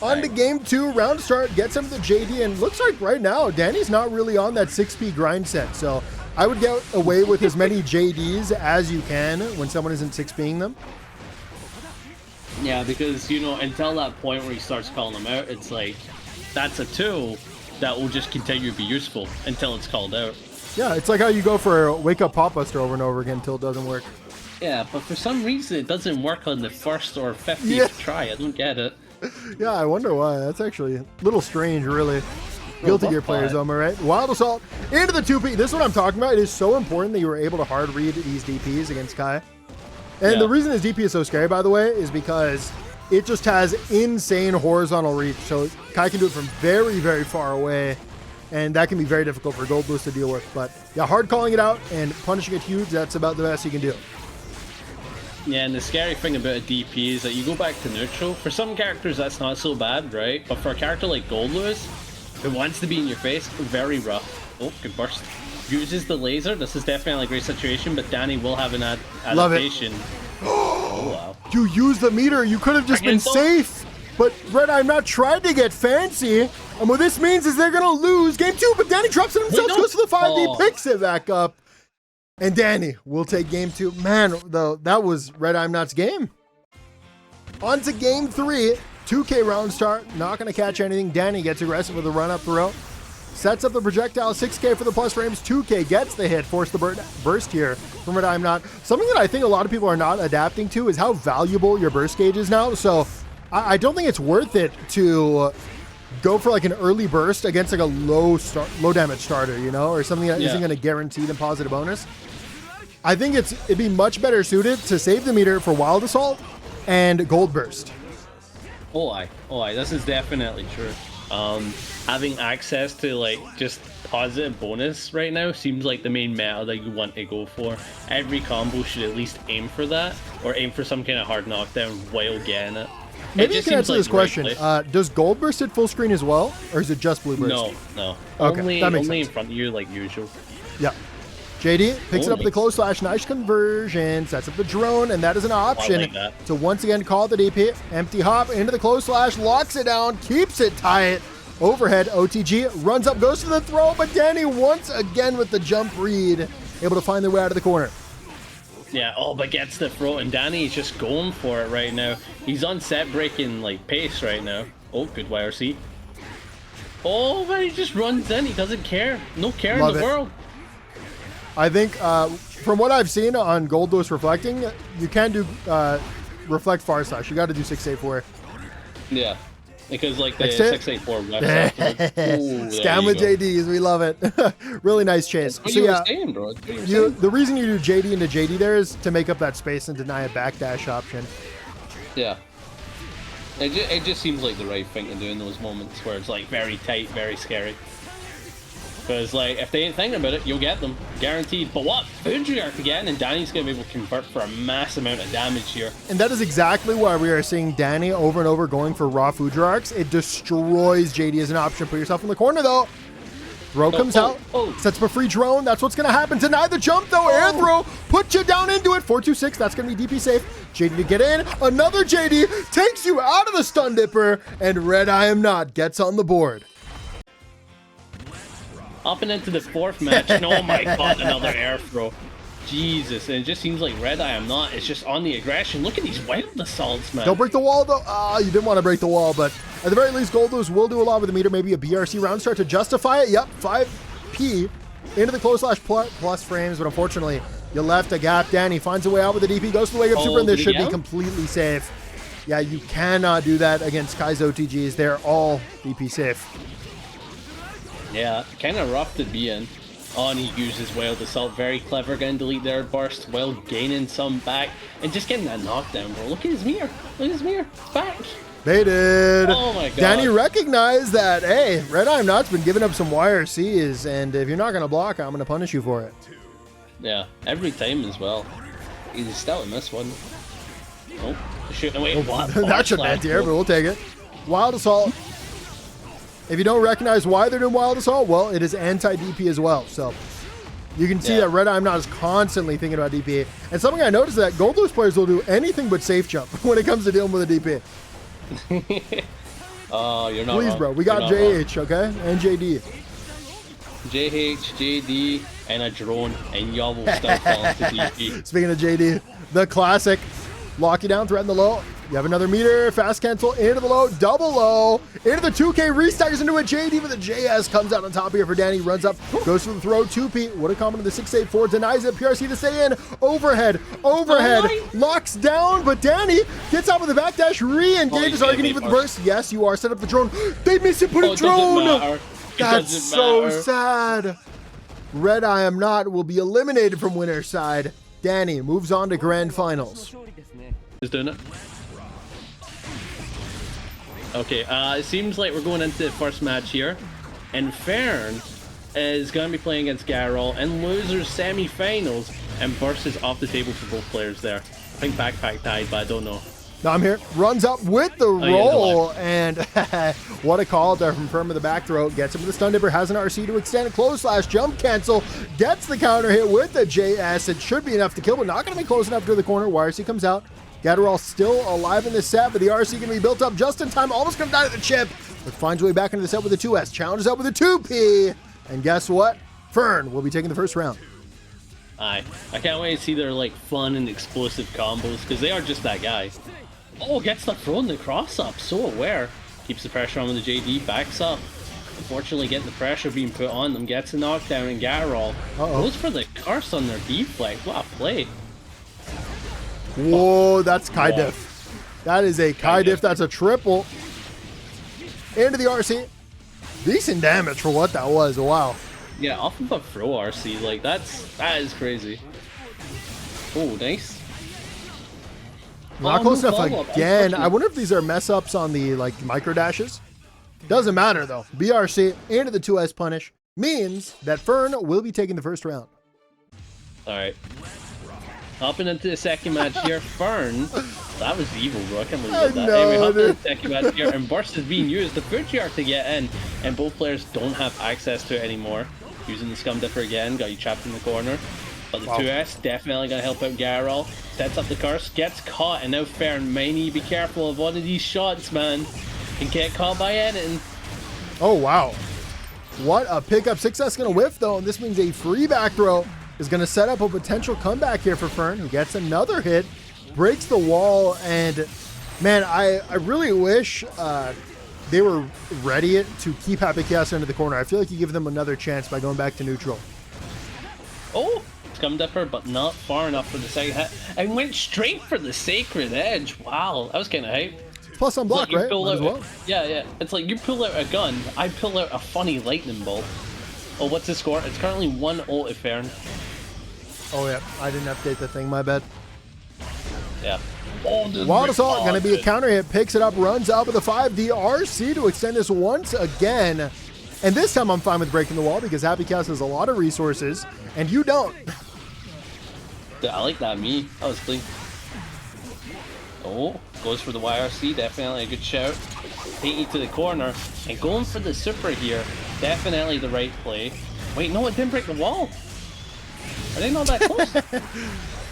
On to game 2, round start, gets him the JD, and looks like right now, Dany's not really on that 6p grind set, so I would get away with as many JDs as you can when someone isn't 6ping them. Yeah, because, you know, until that point where he starts calling them out, it's like, that's a tool that will just continue to be useful until it's called out. Yeah, it's like how you go for wake up pop buster over and over again until it doesn't work. Yeah, but for some reason it doesn't work on the first or 50th try. I don't get it. Yeah, I wonder why. That's actually a little strange, really. Guilty Gear players, am I right? Wild Assault into the 2P. This is what I'm talking about. It is so important that you were able to hard read these DPs against Ky. And the reason his DP is so scary, by the way, is because it just has insane horizontal reach. So Ky can do it from very, very far away. And that can be very difficult for Goldlewis to deal with. But yeah, hard calling it out and punishing it huge, that's about the best you can do. Yeah, and the scary thing about a DP is that you go back to neutral. For some characters, that's not so bad, right? But for a character like Goldlewis, who wants to be in your face, very rough. Oh, good burst. Uses the laser. This is definitely a great situation, but Dany will have an adaptation. Oh, wow. You used the meter. You could have just been safe. But RedIAmNot tried to get fancy. And what this means is they're going to lose game 2. But Dany drops it himself, goes to the 5D, picks it back up. And Dany will take game 2. Man, though, that was RedIAmNot's game. On to game 3. 2K round start. Not going to catch anything. Dany gets aggressive with a run-up throw. Sets up the projectile. 6K for the plus frames. 2K gets the hit. Force the burst here from RedIAmNot. Something that I think a lot of people are not adapting to is how valuable your burst gauge is now. So I don't think it's worth it to go for like an early burst against like a low damage starter, you know, or something that isn't going to guarantee them positive bonus. I think it'd be much better suited to save the meter for Wild Assault and Gold Burst. Oh, this is definitely true. Having access to like just positive bonus right now seems like the main meta that you want to go for. Every combo should at least aim for that, or aim for some kind of hard knockdown while getting it. Maybe you can answer this question. Does Gold Burst hit full screen as well, or is it just Blue Burst? No. Okay, only in front of you like usual. Yeah. JD picks it up with the close slash, nice conversion, sets up the drone, and that is an option to once again call the DP. Empty hop into the close slash, locks it down, keeps it tight. Overhead, OTG, runs up, goes for the throw, but Dany once again with the jump read, able to find their way out of the corner. Yeah, but gets the throw, and Dany is just going for it right now. He's on set breaking like pace right now. Oh, good YRC. Oh, man, he just runs in. He doesn't care. No care in the world. I think from what I've seen on Goldlewis reflecting, you can't do reflect far slash. You got to do 684. Yeah, because like the 684 left. Scam with JDs, we love it. Really nice chase. So yeah, saying, bro. The reason you do JD into JD there is to make up that space and deny a backdash option. Yeah. It just seems like the right thing to do in those moments where it's like very tight, very scary. Because like if they ain't thinking about it, you'll get them guaranteed. But what food you are again, and Dany's gonna be able to convert for a mass amount of damage here. And that is exactly why we are seeing Dany over and over going for raw Fuji arcs. It destroys JD as an option. Put yourself in the corner though. Throw comes out, sets up a free drone. That's what's gonna happen. Deny the jump though. Air throw, put you down into it. 426. That's gonna be DP safe. JD to get in. Another JD takes you out of the stun dipper, and RedIAmNot gets on the board. Up and into the fourth match, and oh my god, another air throw. Jesus, and it just seems like RedIAmNot is just on the aggression. Look at these wild assaults, man. Don't break the wall, though. You didn't want to break the wall, but at the very least, Goldlewis will do a lot with the meter. Maybe a BRC round start to justify it. Yep, 5P into the close slash plus frames, but unfortunately, you left a gap. Dany finds a way out with the DP, goes to the wake up super, and this should be completely safe. Yeah, you cannot do that against Ky's OTGs. They're all DP safe. Yeah, kind of rough to be in. Oh, and he uses Wild Assault. Very clever, getting delete there burst while gaining some back and just getting that knockdown, bro. Look at his mirror. Look at his mirror. It's back. Baited. Oh my god. Dany recognized that, hey, RedIAmNot's been giving up some YRCs, and if you're not going to block, I'm going to punish you for it. Yeah, every time as well. He's still in this one. Nope. Shooting away. That should be anti-air, but we'll take it. Wild Assault. If you don't recognize why they're doing Wild Assault, well, it is anti-DP as well. So you can see that RedIAmNot is constantly thinking about DP. And something I noticed is that Goldlewis players will do anything but safe jump when it comes to dealing with a DP. Oh, you're not Please, wrong. bro. We got JH, okay? And JD. JH, JD, and a drone, and y'all will still fall into DP. Speaking of JD, the classic. Lock you down, threaten the low. You have another meter, fast cancel, into the low, double low, into the 2K, restaggers into a JD, but the JS comes out on top here for Dany, runs up, goes for the throw, 2P, what a comment to the 684, denies it, PRC to stay in, overhead, locks down, but Dany gets out with the backdash, re-engages, are you gonna with the burst? Yes, you are, set up the drone, they miss it, put a drone! That's so sad. RedIAmNot will be eliminated from winner's side. Dany moves on to grand finals. He's doing it. Okay, it seems like we're going into the first match here, and Fern is going to be playing against Gatterall and losers semi-finals, and Burst is off the table for both players there. I think baccpack died, but I don't know. No, I'm here. Runs up with the roll, and what a call there from Fern with the back throw. Gets him with the stun dipper, has an RC to extend, close slash, jump cancel, gets the counter hit with the JS. It should be enough to kill, but not going to be close enough to the corner. YRC comes out. Gatterall still alive in this set, but the RC going to be built up just in time. Almost going to die at the chip, but finds way back into the set with the 2S. Challenges out with the 2P, and guess what? Fern will be taking the first round. I can't wait to see their like fun and explosive combos, because they are just that guy. Oh, gets the throw in the cross up, so aware. Keeps the pressure on with the JD, backs up. Unfortunately, getting the pressure being put on them, gets a knockdown in Gatterall. Goes for the curse on their deflect. What a play. Whoa, that's Ky diff. That is a Ky diff. That's a triple. Into the RC. Decent damage for what that was. Wow. Yeah, off of a throw RC, like that is crazy. Oh, nice. Not close enough again. I wonder if these are mess ups on the like micro dashes. Doesn't matter though. BRC into the 2S punish means that Fern will be taking the first round. All right. Hopping into the second match here, Fern. That was evil, bro. I can't believe that. Anyway, hopping into the second match here, and Burst is being used. The Fujiart to get in, and both players don't have access to it anymore. Using the Scum Dipper again, got you trapped in the corner. But the 2S definitely gonna help out Gatterall. Sets up the curse, gets caught, and now Fern may need to be careful of one of these shots, man. Can get caught by anything. Oh wow. What a pickup. 6S gonna whiff though, and this means a free back throw is gonna set up a potential comeback here for Fern, who gets another hit, breaks the wall, and man, I really wish they were ready to keep Happy Chaos into the corner. I feel like you give them another chance by going back to neutral. Oh, Scum Dipper, but not far enough for the second hit. And went straight for the Sacred Edge. Wow, that was kind of hype. Plus on block, like right? Well. Yeah. It's like you pull out a gun, I pull out a funny lightning bolt. Oh, what's the score? It's currently 1-0 to Fern. Oh yeah, I didn't update the thing, my bad. Yeah. Oh, Wild Assault gonna be a counter hit, picks it up, runs up with a 5D RC to extend this once again. And this time I'm fine with breaking the wall because Happy Chaos has a lot of resources, and you don't. Yeah, I like that me. That was clean. Oh, goes for the YRC, definitely a good shout. Taking to the corner, and going for the super here, definitely the right play. Wait, no, it didn't break the wall. Are they not that close?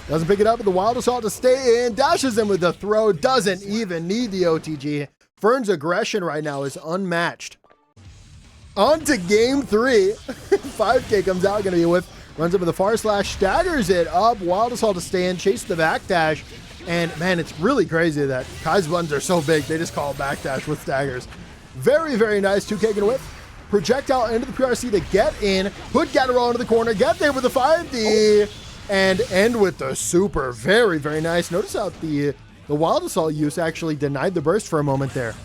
Doesn't pick it up with the Wild Assault to stay in, dashes in with the throw, doesn't even need the OTG. Fern's aggression right now is unmatched. On to game 3. 5K comes out, gonna be a whiff. Runs up with the far slash, staggers it up. Wild Assault to stay in, chase the backdash. And man, it's really crazy that Ky's buttons are so big, they just call it backdash with staggers. Very, very nice. 2K gonna whip. projectile into the PRC to get in, put Gatterall into the corner, get there with the 5D, and end with the super. Very, very nice. Notice how the Wild Assault use actually denied the burst for a moment there.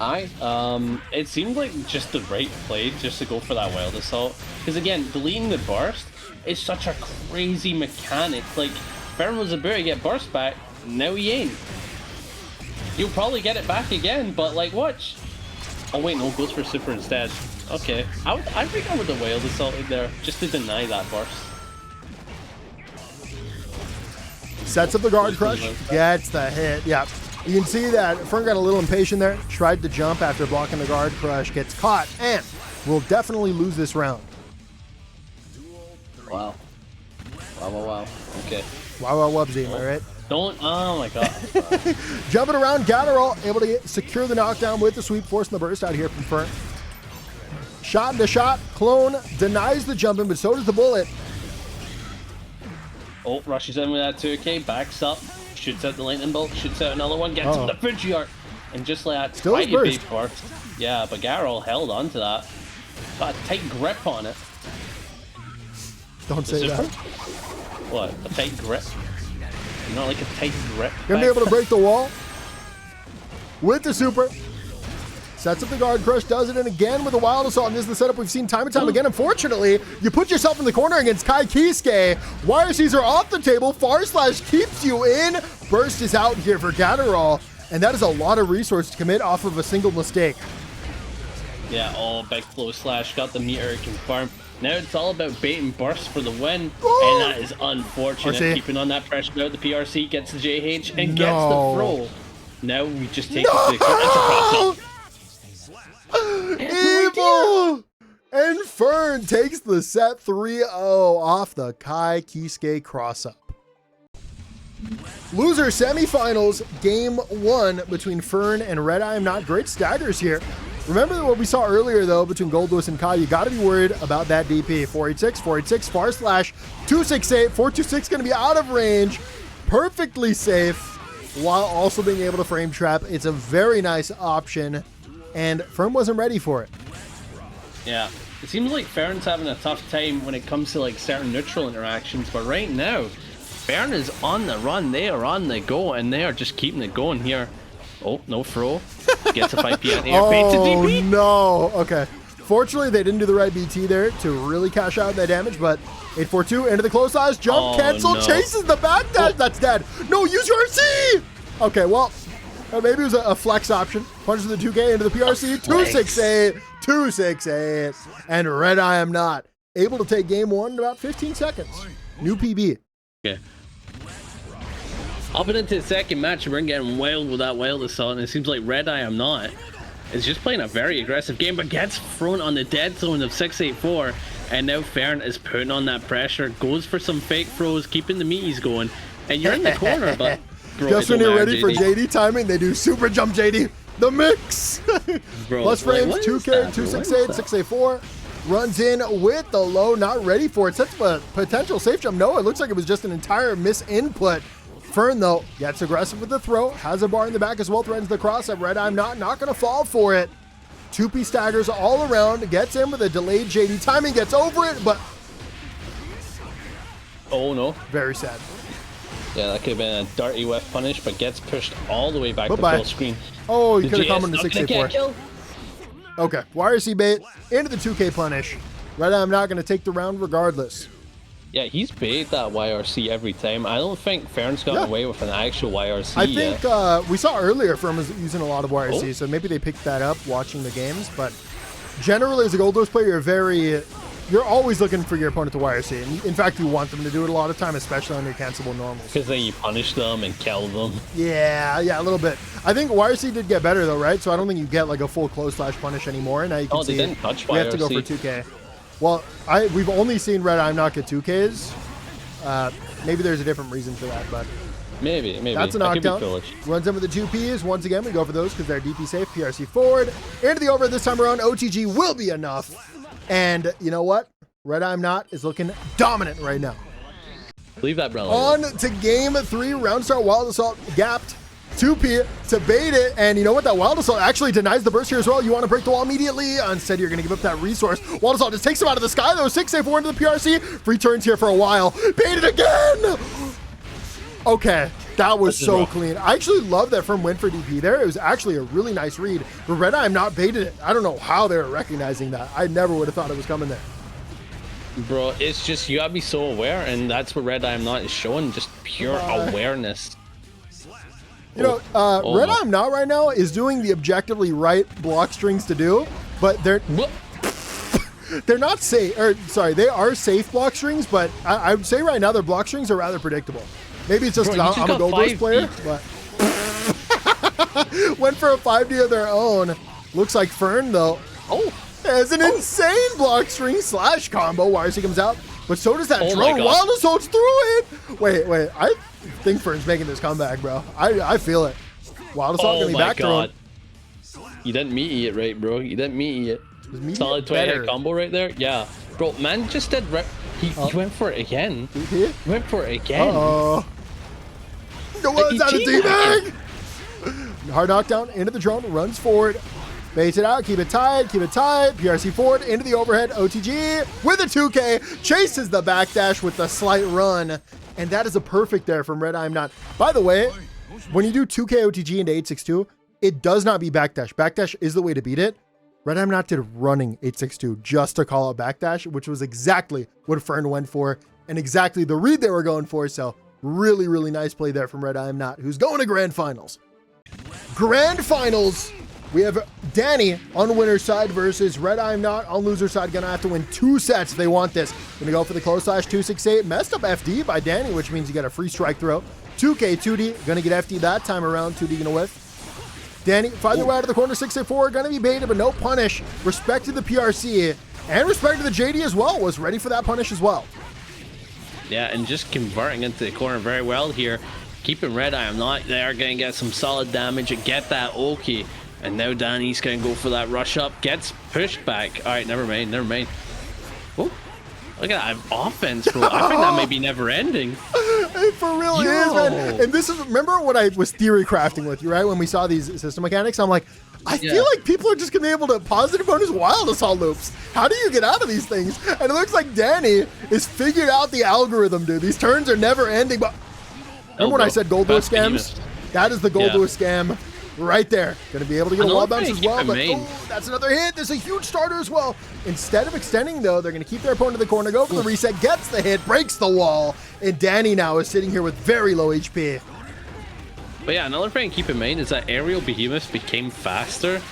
It seemed like just the right play just to go for that Wild Assault. Because again, deleting the burst is such a crazy mechanic. Like, Fern was about to get burst back, now he ain't. You'll probably get it back again, but like, watch. Oh wait, no, goes for super instead. Okay, I think I would have Wild Assaulted there, just to deny that burst. Sets up the guard crush, gets the hit. Yeah, you can see that Fern got a little impatient there, tried to jump after blocking the guard crush, gets caught, and will definitely lose this round. Wow. Wow, wow, wow. Okay. Wow, wow, wubsy, am I right? Don't, oh my god. Jumping around, Gatterall able to secure the knockdown with the sweep, forcing the burst out here from Fern. Shot into shot, Clone denies the jumping, but so does the bullet. Oh, rushes in with that 2K, backs up, shoots out the lightning bolt, shoots out another one, gets him the Fidgeart, and just like that, still his burst. Yeah, but Gatterall held on to that. Got a tight grip on it. Don't say that. What? A tight grip? Not like a tight grip. Gonna be able to break the wall with the super. Sets up the guard crush, does it, and again with the Wild Assault. And this is the setup we've seen time and time again. Unfortunately, you put yourself in the corner against Ky Kiske. YRCs are off the table. / keeps you in. Burst is out here for Gatterall, and that is a lot of resource to commit off of a single mistake. Yeah, big flow slash, got the meter confirmed. Now it's all about bait and burst for the win, oh! and that is unfortunate. RC. Keeping on that pressure now, the PRC gets the JH and gets the throw. Now we just take the it's a cross-up. Evil! And Fern takes the set 3-0 off the Ky Kiske cross-up. Loser semifinals, game 1 between Fern and RedIAmNot. Great staggers here. Remember what we saw earlier, though, between Goldlewis and Ky. You got to be worried about that DP. 486, 486, / 268. 426 going to be out of range. Perfectly safe, while also being able to frame trap. It's a very nice option, and Fern wasn't ready for it. Yeah, it seems like Fern's having a tough time when it comes to like certain neutral interactions, but right now, Fern is on the run. They are on the go, and they are just keeping it going here. Oh, no throw. Gets a 5P on air. Oh, no. Okay. Fortunately, they didn't do the right BT there to really cash out that damage, but 842 into the close size. Jump cancel. No. Chases the back dash. That's dead. No, use your RC. Okay, well, maybe it was a flex option. Punches the 2K into the PRC. 268. 268. And RedIAmNot able to take game 1 in about 15 seconds. New PB. Okay. Up and into the second match, we're getting wild with that Wild Assault, and it seems like RedIAmNot is just playing a very aggressive game, but gets thrown on the dead zone of 684, and now Fern is putting on that pressure, goes for some fake throws, keeping the meaties going, and you're in the corner, but... Bro, just when you're ready for JD timing, they do super jump JD. The mix! Bro, plus frames, 2K, 268, 684. Runs in with the low, not ready for it. Sets a potential safe jump. No, it looks like it was just an entire misinput. Fern, though, gets aggressive with the throw, has a bar in the back as well, threatens the cross-up. RedIAmNot not going to fall for it. Chupy staggers all around, gets in with a delayed JD timing, gets over it, but... Oh, no. Very sad. Yeah, that could have been a dirty whiff punish, but gets pushed all the way back to full screen. Oh, you could have come into 684. Okay, YRC bait into the 2K punish. RedIAmNot going to take the round regardless. Yeah, he's bait that YRC every time. I don't think Fern's gotten away with an actual YRC I think we saw earlier Fern was using a lot of YRC, so maybe they picked that up watching the games. But generally, as a Goldlewis player, you're always looking for your opponent to YRC. And in fact, you want them to do it a lot of time, especially on your cancelable normals. Because then you punish them and kill them. Yeah, a little bit. I think YRC did get better though, right? So I don't think you get like a full close slash punish anymore. Now you can see they didn't touch YRC. We have to go for 2K. Well, we've only seen RedIAmNot get 2Ks. Maybe there's a different reason for that, but maybe that's a knockdown. Runs in with the 2Ps. Once again, we go for those because they're DP safe. PRC forward into the over this time around. OTG will be enough. And you know what? RedIAmNot is looking dominant right now. Leave that, bro. On to game 3. Round start, Wild Assault gapped. 2P to bait it, and you know what? That Wild Assault actually denies the burst here as well. You want to break the wall immediately. Instead, you're going to give up that resource. Wild Assault just takes him out of the sky, though. 6A4 into the PRC. Free turns here for a while. Bait it again! Okay, that was so clean. I actually love that from win for DP there. It was actually a really nice read. But RedIAmNot baited it. I don't know how they were recognizing that. I never would have thought it was coming there. Bro, it's just, you gotta be so aware, and that's what RedIAmNot is showing, just pure awareness. You know, RedIAmNot right now is doing the objectively right block strings to do, but they're not safe, or sorry, they are safe block strings, but I would say right now their block strings are rather predictable. Maybe it's just because I'm a Goldlewis player, but went for a 5D of their own. Looks like Fern, though. Oh, has an insane block string slash combo. YRC comes out, but so does that drone. Wild Assault's through it. Wait, I think Fern's making this comeback, bro. I feel it. Wild Assault gonna be back thrown. You didn't meet it right, bro. You didn't meet it. Solid 20-hit combo right there. Yeah, bro. Man just did. He went for it again. He went for it again. Uh-oh. No one's out of D-bag. Hard knockdown into the drone. Runs forward. Baits it out. Keep it tight. Keep it tight. PRC forward into the overhead. OTG with a 2K. Chases the backdash with the slight run. And that is a perfect there from RedIAmNot. By the way, when you do 2K OTG into 862, it does not be backdash. Backdash is the way to beat it. RedIAmNot did running 862 just to call out backdash, which was exactly what Fern went for and exactly the read they were going for. So really, really nice play there from RedIAmNot, who's going to Grand Finals. Grand Finals, we have Dany on winner's side versus RedIAmNot on loser side. Gonna have to win 2 sets if they want this. Gonna go for the close slash 268. Messed up FD by Dany, which means you got a free strike throw. 2K, 2D, gonna get FD that time around. 2D gonna whiff. Dany finds their way out of the corner. 6A4, gonna be baited, but no punish. Respected the PRC and respected the JD as well. Was ready for that punish as well. Yeah, and just converting into the corner very well here. Keeping RedIAmNot, they are going to get some solid damage and get that Oki. And now Dany's going to go for that rush up. Gets pushed back. All right, never mind. Oh, look at that offense, bro. I think that might be never ending. It for real it is, man. And this is, remember when I was theory crafting with you, right? When we saw these system mechanics, I'm like, I feel like people are just going to be able to positive bonus Wild Assault loops. How do you get out of these things? And it looks like Dany has figured out the algorithm, dude. These turns are never ending. But remember when I said Goldlewis scams? That is the Goldlewis scam right there. Going to be able to get a wall bounce as well. But that's another hit. There's a huge starter as well. Instead of extending, though, they're going to keep their opponent in the corner, go for the reset, gets the hit, breaks the wall. And Dany now is sitting here with very low HP. But yeah, another thing to keep in mind is that aerial behemoths became faster.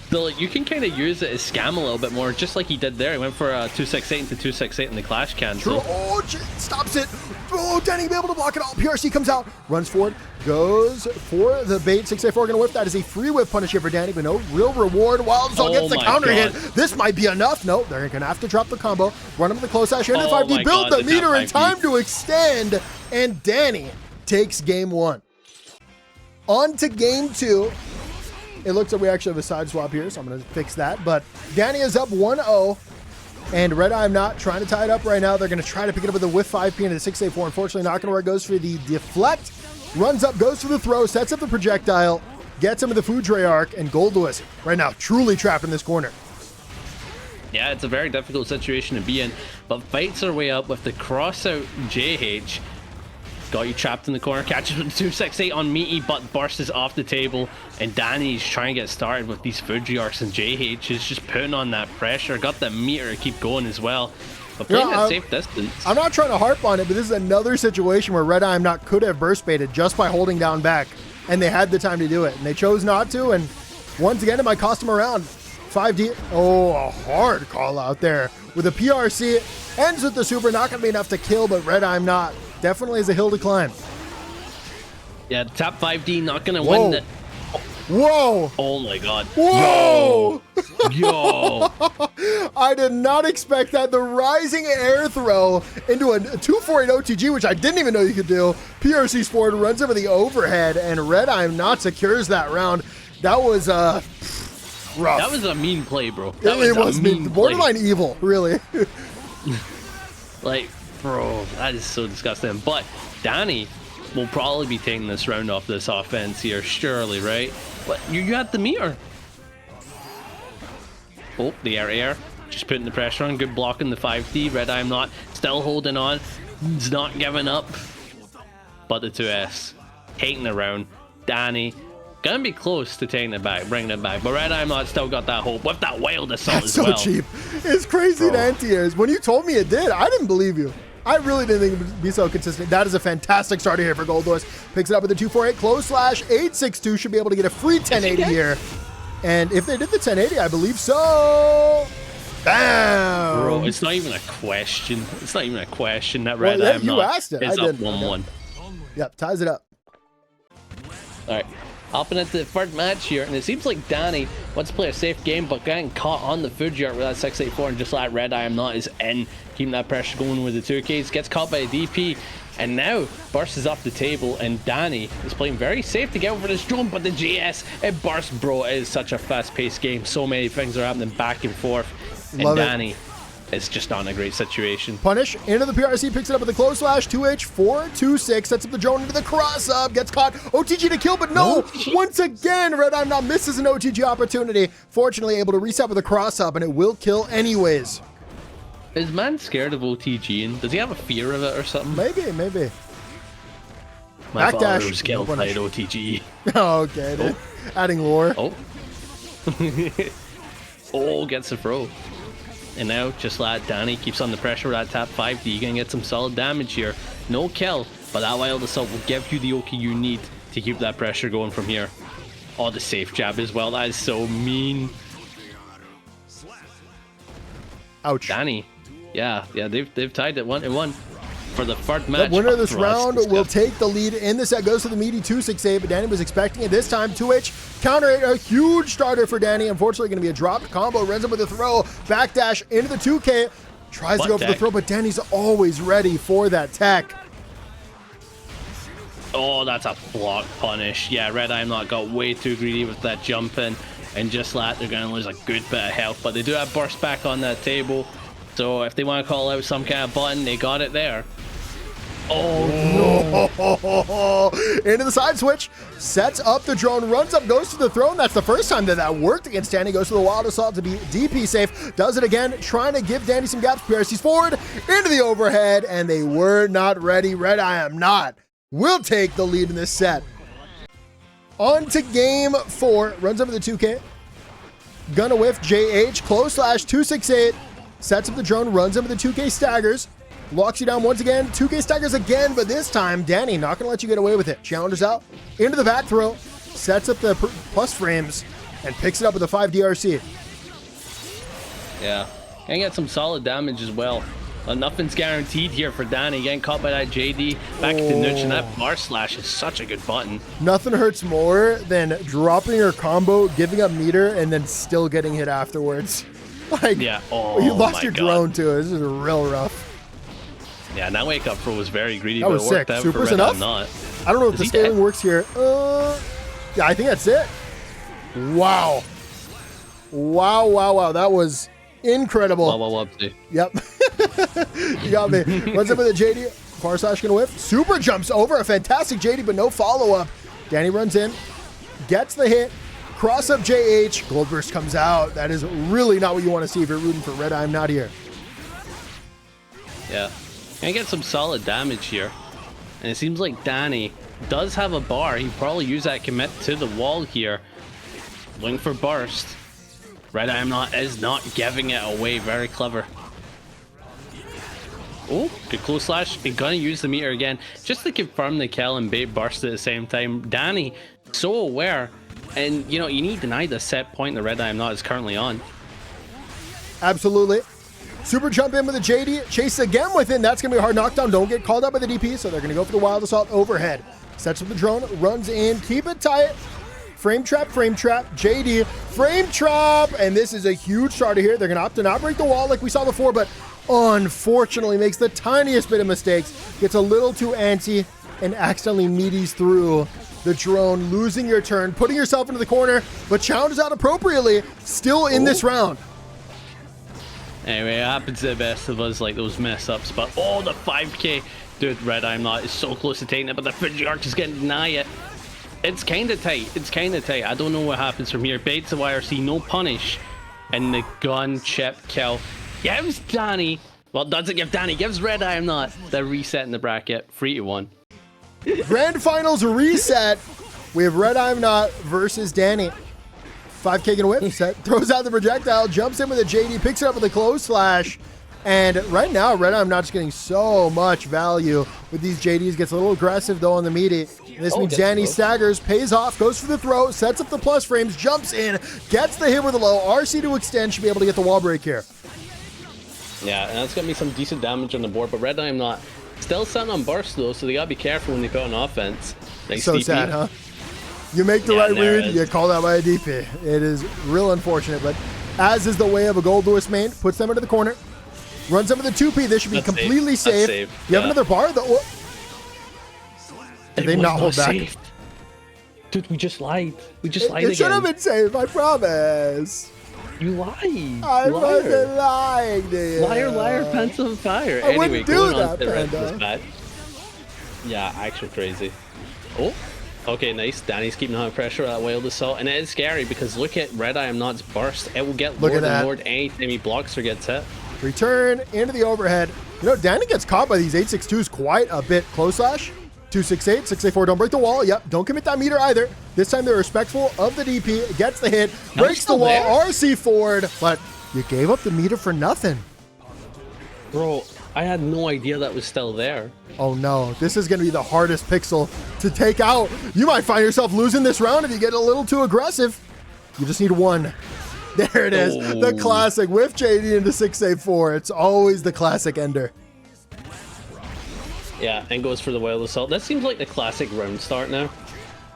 So like, you can kind of use it as scam a little bit more, just like he did there. He went for a 268 into 268 in the clash cancel. True. Oh, stops it. Oh, Dany will be able to block it all. PRC comes out, runs forward, goes for the bait. 6A4 going to whiff. That is a free whiff punish here for Dany, but no real reward. Wild Assault gets the counter hit. This might be enough. No, they're going to have to drop the combo. Run him to the close dash into the 5D. Build the meter in time to extend. And Dany takes game 1. On to game 2. It looks like we actually have a side swap here, so I'm going to fix that. But Dany is up 1-0, and RedIAmNot trying to tie it up right now. They're going to try to pick it up with a whiff 5P into the 6A4. Unfortunately, not going to work. Goes for the deflect, runs up, goes for the throw, sets up the projectile, gets him to the food tray arc, and Goldlewis right now truly trapped in this corner. Yeah, it's a very difficult situation to be in, but fights their way up with the cross out JH. Got you trapped in the corner, catches with the 268 on Meaty, but bursts off the table. And Dany's trying to get started with these Fujiarks, and JH is just putting on that pressure. Got the meter to keep going as well. But playing at safe distance. I'm not trying to harp on it, but this is another situation where RedIAmNot could have burst baited just by holding down back. And they had the time to do it. And they chose not to. And once again, it might cost them around 5D. Oh, a hard call out there. With a PRC, ends with the super. Not going to be enough to kill, but RedIAmNot definitely is a hill to climb. Yeah, top 5D not gonna win it. Whoa! Oh my god. Whoa! Yo! I did not expect that. The rising air throw into a 248 OTG, which I didn't even know you could do. PRC's forward, runs over the overhead, and RedIAmNot secures that round. That was rough. That was a mean play, bro. It was mean. Borderline evil, really. Like, bro, that is so disgusting. But Dany will probably be taking this round off this offense here, surely, right? But you got the meter. Oh, the air. Just putting the pressure on. Good block in the 5D. RedIAmNot still holding on. He's not giving up. But the 2S taking the round. Dany gonna be close to taking it back, bringing it back. But RedIAmNot still got that hope with that wild assault as well. That's so cheap. It's crazy in anti-airs. When you told me it did, I didn't believe you. I really didn't think it would be so consistent. That is a fantastic starter here for Goldlewis. Picks it up with a 248 close slash. 862 should be able to get a free 1080 here. And if they did the 1080, I believe so. Bam! Bro, it's not even a question. It's not even a question that RedIAmNot you asked it. is I up didn't. 1-1. Yep, ties it up. All right, hopping into the third match here, and it seems like Dany wants to play a safe game, but getting caught on the food yard with that 684, and just like RedIAmNot is in, keeping that pressure going with the 2Ks, gets caught by a DP, and now Burst is off the table, and Dany is playing very safe to get over this drone, but the GS, it bursts, bro. It is such a fast-paced game. So many things are happening back and forth, and Dany is just not in a great situation. Punish into the PRC, picks it up with a close slash. 2H426, sets up the drone into the cross up, gets caught. OTG to kill, but no, once again, RedIAmNot misses an OTG opportunity. Fortunately, able to reset with a cross up, and it will kill anyways. Is man scared of OTGing? Does he have a fear of it or something? Maybe. My Backdash. father was killed by OTG. Okay, dude. Adding lore. Oh. Oh, gets the throw. And now, just like Dany keeps on the pressure with that tap 5D, you can get some solid damage here. No kill, but that wild assault will give you the OK you need to keep that pressure going from here. Oh, the safe jab as well. That is so mean. Ouch. Dany. Yeah, they've tied it 1-1 for the third match. The winner of this round will take the lead in the set. Goes to the meaty 268, but Dany was expecting it this time. 2H counter it, a huge starter for Dany. Unfortunately, going to be a dropped combo. Runs up with a throw, backdash into the 2K. Tries to go for the throw, but Dany's always ready for that tech. Oh, that's a block punish. Yeah, RedIAmNot got way too greedy with that jump in, and just like they're going to lose a good bit of health, but they do have burst back on that table. So if they want to call out some kind of button, they got it there. Oh no! Into the side switch, sets up the drone, runs up, goes to the throne. That's the first time that worked against Dany. Goes to the wild assault to be DP safe. Does it again, trying to give Dany some gaps. PRC's forward into the overhead, and they were not ready. RedIAmNot will take the lead in this set. On to game 4. Runs over the 2K. Gonna whiff JH, close slash 268. Sets up the drone, runs into the 2K, staggers. Locks you down once again. 2K staggers again, but this time, Dany not going to let you get away with it. Challenges out into the back throw. Sets up the plus frames and picks it up with a 5 DRC. Yeah, and get some solid damage as well. Nothing's guaranteed here for Dany. Getting caught by that JD. Back to Nuch, and that bar slash is such a good button. Nothing hurts more than dropping your combo, giving up meter, and then still getting hit afterwards. Like, yeah. You lost your drone too. This is real rough. Yeah, and that wake up throw was very greedy, That but was it worked sick. out Super's for enough? RedIAmNot. I don't know if the scaling works here. Yeah, I think that's it. Wow. Wow. That was incredible. Wow. Yep. You got me. Runs up with a JD. Far slash gonna whiff. Super jumps over. A fantastic JD, but no follow-up. Dany runs in. Gets the hit. Cross up JH. Gold burst comes out. That is really not what you want to see if you're rooting for RedIAmNot here. Yeah. Gonna get some solid damage here. And it seems like Dany does have a bar. He probably use that commit to the wall here. Looking for burst. RedIAmNot is not giving it away. Very clever. Oh, good close slash. They're gonna use the meter again just to confirm the kill and bait burst at the same time. Dany, so aware. And, you know, you need to deny the set point that RedIAmNot is currently on. Absolutely. Super jump in with a JD. Chase again with it. That's going to be a hard knockdown. Don't get called up by the DP, so they're going to go for the wild assault overhead. Sets up the drone, runs in, keep it tight. Frame trap, JD, frame trap. And this is a huge starter here. They're going to opt to not break the wall like we saw before, but unfortunately makes the tiniest bit of mistakes. Gets a little too antsy and accidentally meaties through the drone, losing your turn, putting yourself into the corner, but challenges out appropriately, still in this round. Anyway, it happens to the best of us, like those mess ups. But oh, the 5k. Dude, RedIAmNot is so close to taking it, but the Patriarch is going to deny it. It's kind of tight. It's kind of tight. I don't know what happens from here. Baits the YRC, no punish. And the gun chip kill gives Dany, well, doesn't give Dany, gives RedIAmNot the reset in the bracket. 3-1. Grand Finals reset. We have RedIAmNot versus Dany. 5k gonna whip. Set, throws out the projectile, jumps in with a JD, picks it up with a close slash. And right now, RedIAmNot is getting so much value with these JDs. Gets a little aggressive, though, on the meaty. And this means Dany staggers, pays off, goes for the throw, sets up the plus frames, jumps in, gets the hit with a low. RC to extend, should be able to get the wall break here. Yeah, and that's going to be some decent damage on the board. But RedIAmNot still sitting on burst, though, so they got to be careful when they go on offense. Nice So DP. sad, huh? You make the right read, you call that by a DP. It is real unfortunate, but as is the way of a Goldlewis main, puts them into the corner. Runs them with a 2P. This should be completely safe. You have another bar? Did they not hold back? Safe. Dude, we just lied. We just lied again. It should have been safe, I promise. You lied. I wasn't lying to you. Liar, liar, pants on fire. I wouldn't do that, Panda. Yeah, actually crazy. Oh, okay, nice. Dany's keeping high pressure at that wild assault. And it is scary because look at RedIAmNot's burst. It will get lowered and lowered anytime he blocks or gets hit. Return into the overhead. You know, Dany gets caught by these 862s quite a bit. Close slash. 268, 684. Don't break the wall. Yep. Don't commit that meter either. This time they're respectful of the DP. Gets the hit. Breaks the wall. RC forward. But you gave up the meter for nothing. Bro, I had no idea that was still there. Oh no. This is going to be the hardest pixel to take out. You might find yourself losing this round if you get a little too aggressive. You just need one. There it is. Oh. The classic. Whiff JD into 684. It's always the classic ender. Yeah, and goes for the wild assault. That seems like the classic round start now.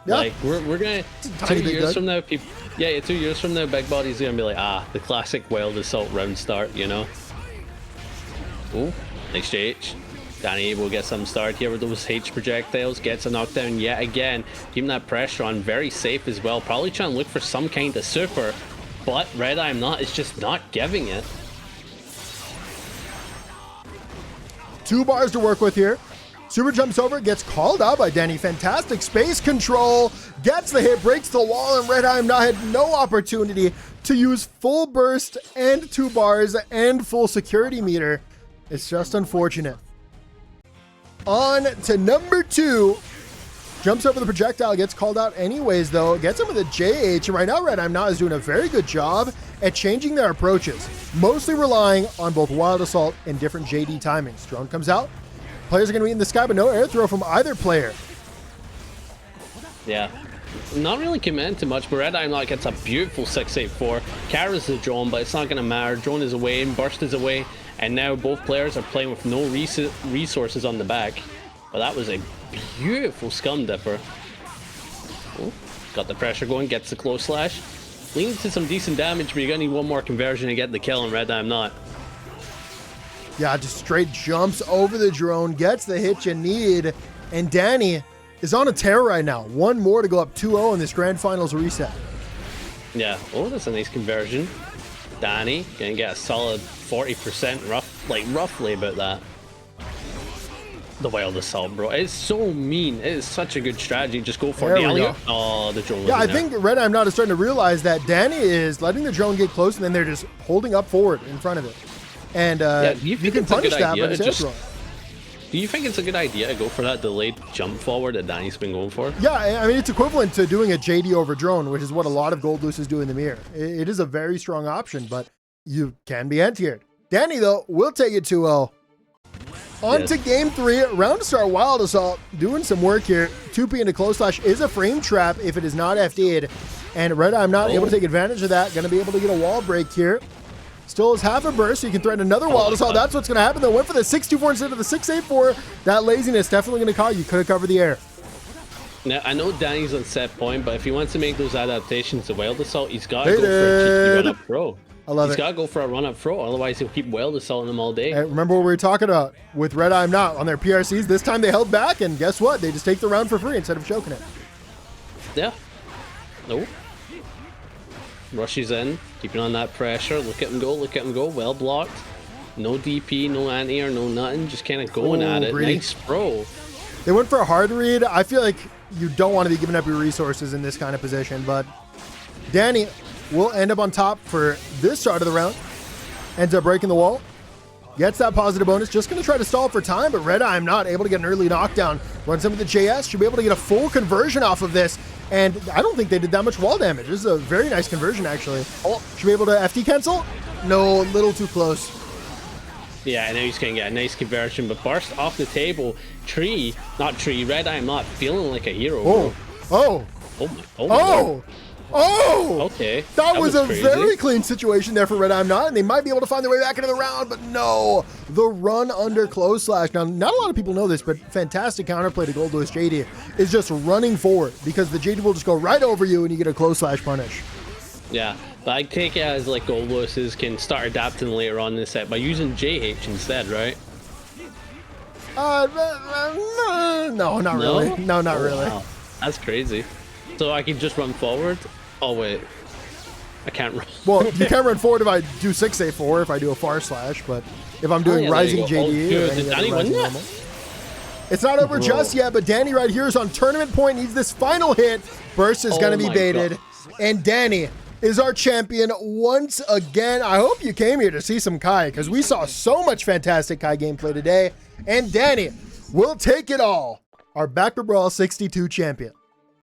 Yeah. Like we're gonna 2 years from now, people. Yeah, 2 years from now, Big Body's gonna be like, the classic wild assault round start, you know. Oh, nice JH. Dany will get some start here with those H projectiles. Gets a knockdown yet again. Keeping that pressure on, very safe as well. Probably trying to look for some kind of super, but RedIAmNot is just not giving it. 2 bars to work with here. Super jumps over, gets called out by Dany. Fantastic space control, gets the hit, breaks the wall, and RedIAmNot had no opportunity to use full burst and 2 bars and full security meter. It's just unfortunate. On to number 2. Jumps over the projectile, gets called out anyways though. Gets him with a JH, and right now RedIAmNot is doing a very good job at changing their approaches. Mostly relying on both Wild Assault and different JD timings. Drone comes out. Players are going to be in the sky, but no air throw from either player. Yeah. Not really committing to much, but RedIAmNot gets a beautiful 684. Carries the drone, but it's not going to matter. Drone is away and burst is away. And now both players are playing with no resources on the back. But that was a beautiful scum dipper. Oh, got the pressure going, gets the close slash. Leaning to some decent damage, but you're going to need one more conversion to get the kill on RedIAmNot. Yeah, just straight jumps over the drone, gets the hit you need, and Dany is on a tear right now. One more to go up 2-0 in this Grand Finals reset. Yeah, oh, that's a nice conversion. Dany gonna get a solid 40% roughly about that. The wild assault, bro. It's so mean. It is such a good strategy. Just go for the alley. Oh, the drone. Yeah, I think RedIAmNot is starting to realize that Dany is letting the drone get close, and then they're just holding up forward in front of it. And you can punish that, but it's wrong. Do you think it's a good idea to go for that delayed jump forward that Dany's been going for? Yeah, I mean, it's equivalent to doing a JD over drone, which is what a lot of Goldlewis do in the mirror. It is a very strong option, but you can be anti-aired. Dany, though, will take it 2-0. On to game 3, round to start Wild Assault, doing some work here. 2P into close slash is a frame trap if it is not FD'd, and RedIAmNot able to take advantage of that. Going to be able to get a wall break here. Still has half a burst, so you can threaten another Wild Assault. That's what's going to happen. They went for the 624 instead of the 684. That laziness definitely going to caught you. Could have covered the air. Now, I know Dany's on set point, but if he wants to make those adaptations to Wild Assault, he's got to go for a cheeky run-up throw. I love it. He's got to go for a run-up throw, otherwise he'll keep Wild Assaulting him all day. Hey, remember what we were talking about with RedIAmNot on their PRCs? This time they held back, and guess what? They just take the round for free instead of choking it. Yeah. Nope. Rushes in. Keeping on that pressure. Look at him go. Look at him go. Well blocked. No DP, no anti-air, no nothing. Just kind of going at it. Greedy. Nice throw. They went for a hard read. I feel like you don't want to be giving up your resources in this kind of position, but Dany will end up on top for this start of the round. Ends up breaking the wall. Gets that positive bonus. Just going to try to stall for time, but RedIAmNot able to get an early knockdown. Runs into the JS. Should be able to get a full conversion off of this. And I don't think they did that much wall damage. This is a very nice conversion, actually. Oh, should be able to FD cancel? No, a little too close. Yeah, and now he's going to get a nice conversion, but burst off the table. RedIAmNot feeling like a hero. Oh, oh, oh, my, oh, oh. Okay. That was a crazy. very clean situation there for RedIAmNot, and they might be able to find their way back into the round, but no. The run under close slash. Now, not a lot of people know this, but fantastic counterplay to Goldlewis JD is just running forward because the JD will just go right over you and you get a close slash punish. Yeah, but I take it as like Goldlewis's can start adapting later on in the set by using JH instead, right? No, not really. No, not really. Wow. That's crazy. So I can just run forward? Oh, wait. I can't run. Well, you can run forward if I do 6A4, if I do a far slash, but if I'm doing Rising JD or any other Rising normal. It's not over just yet, but Dany right here is on tournament point, needs this final hit. Burst is going to be baited, God. And Dany is our champion once again. I hope you came here to see some Ky, because we saw so much fantastic Ky gameplay today, and Dany will take it all. Our baccpaBrawl 62 champion.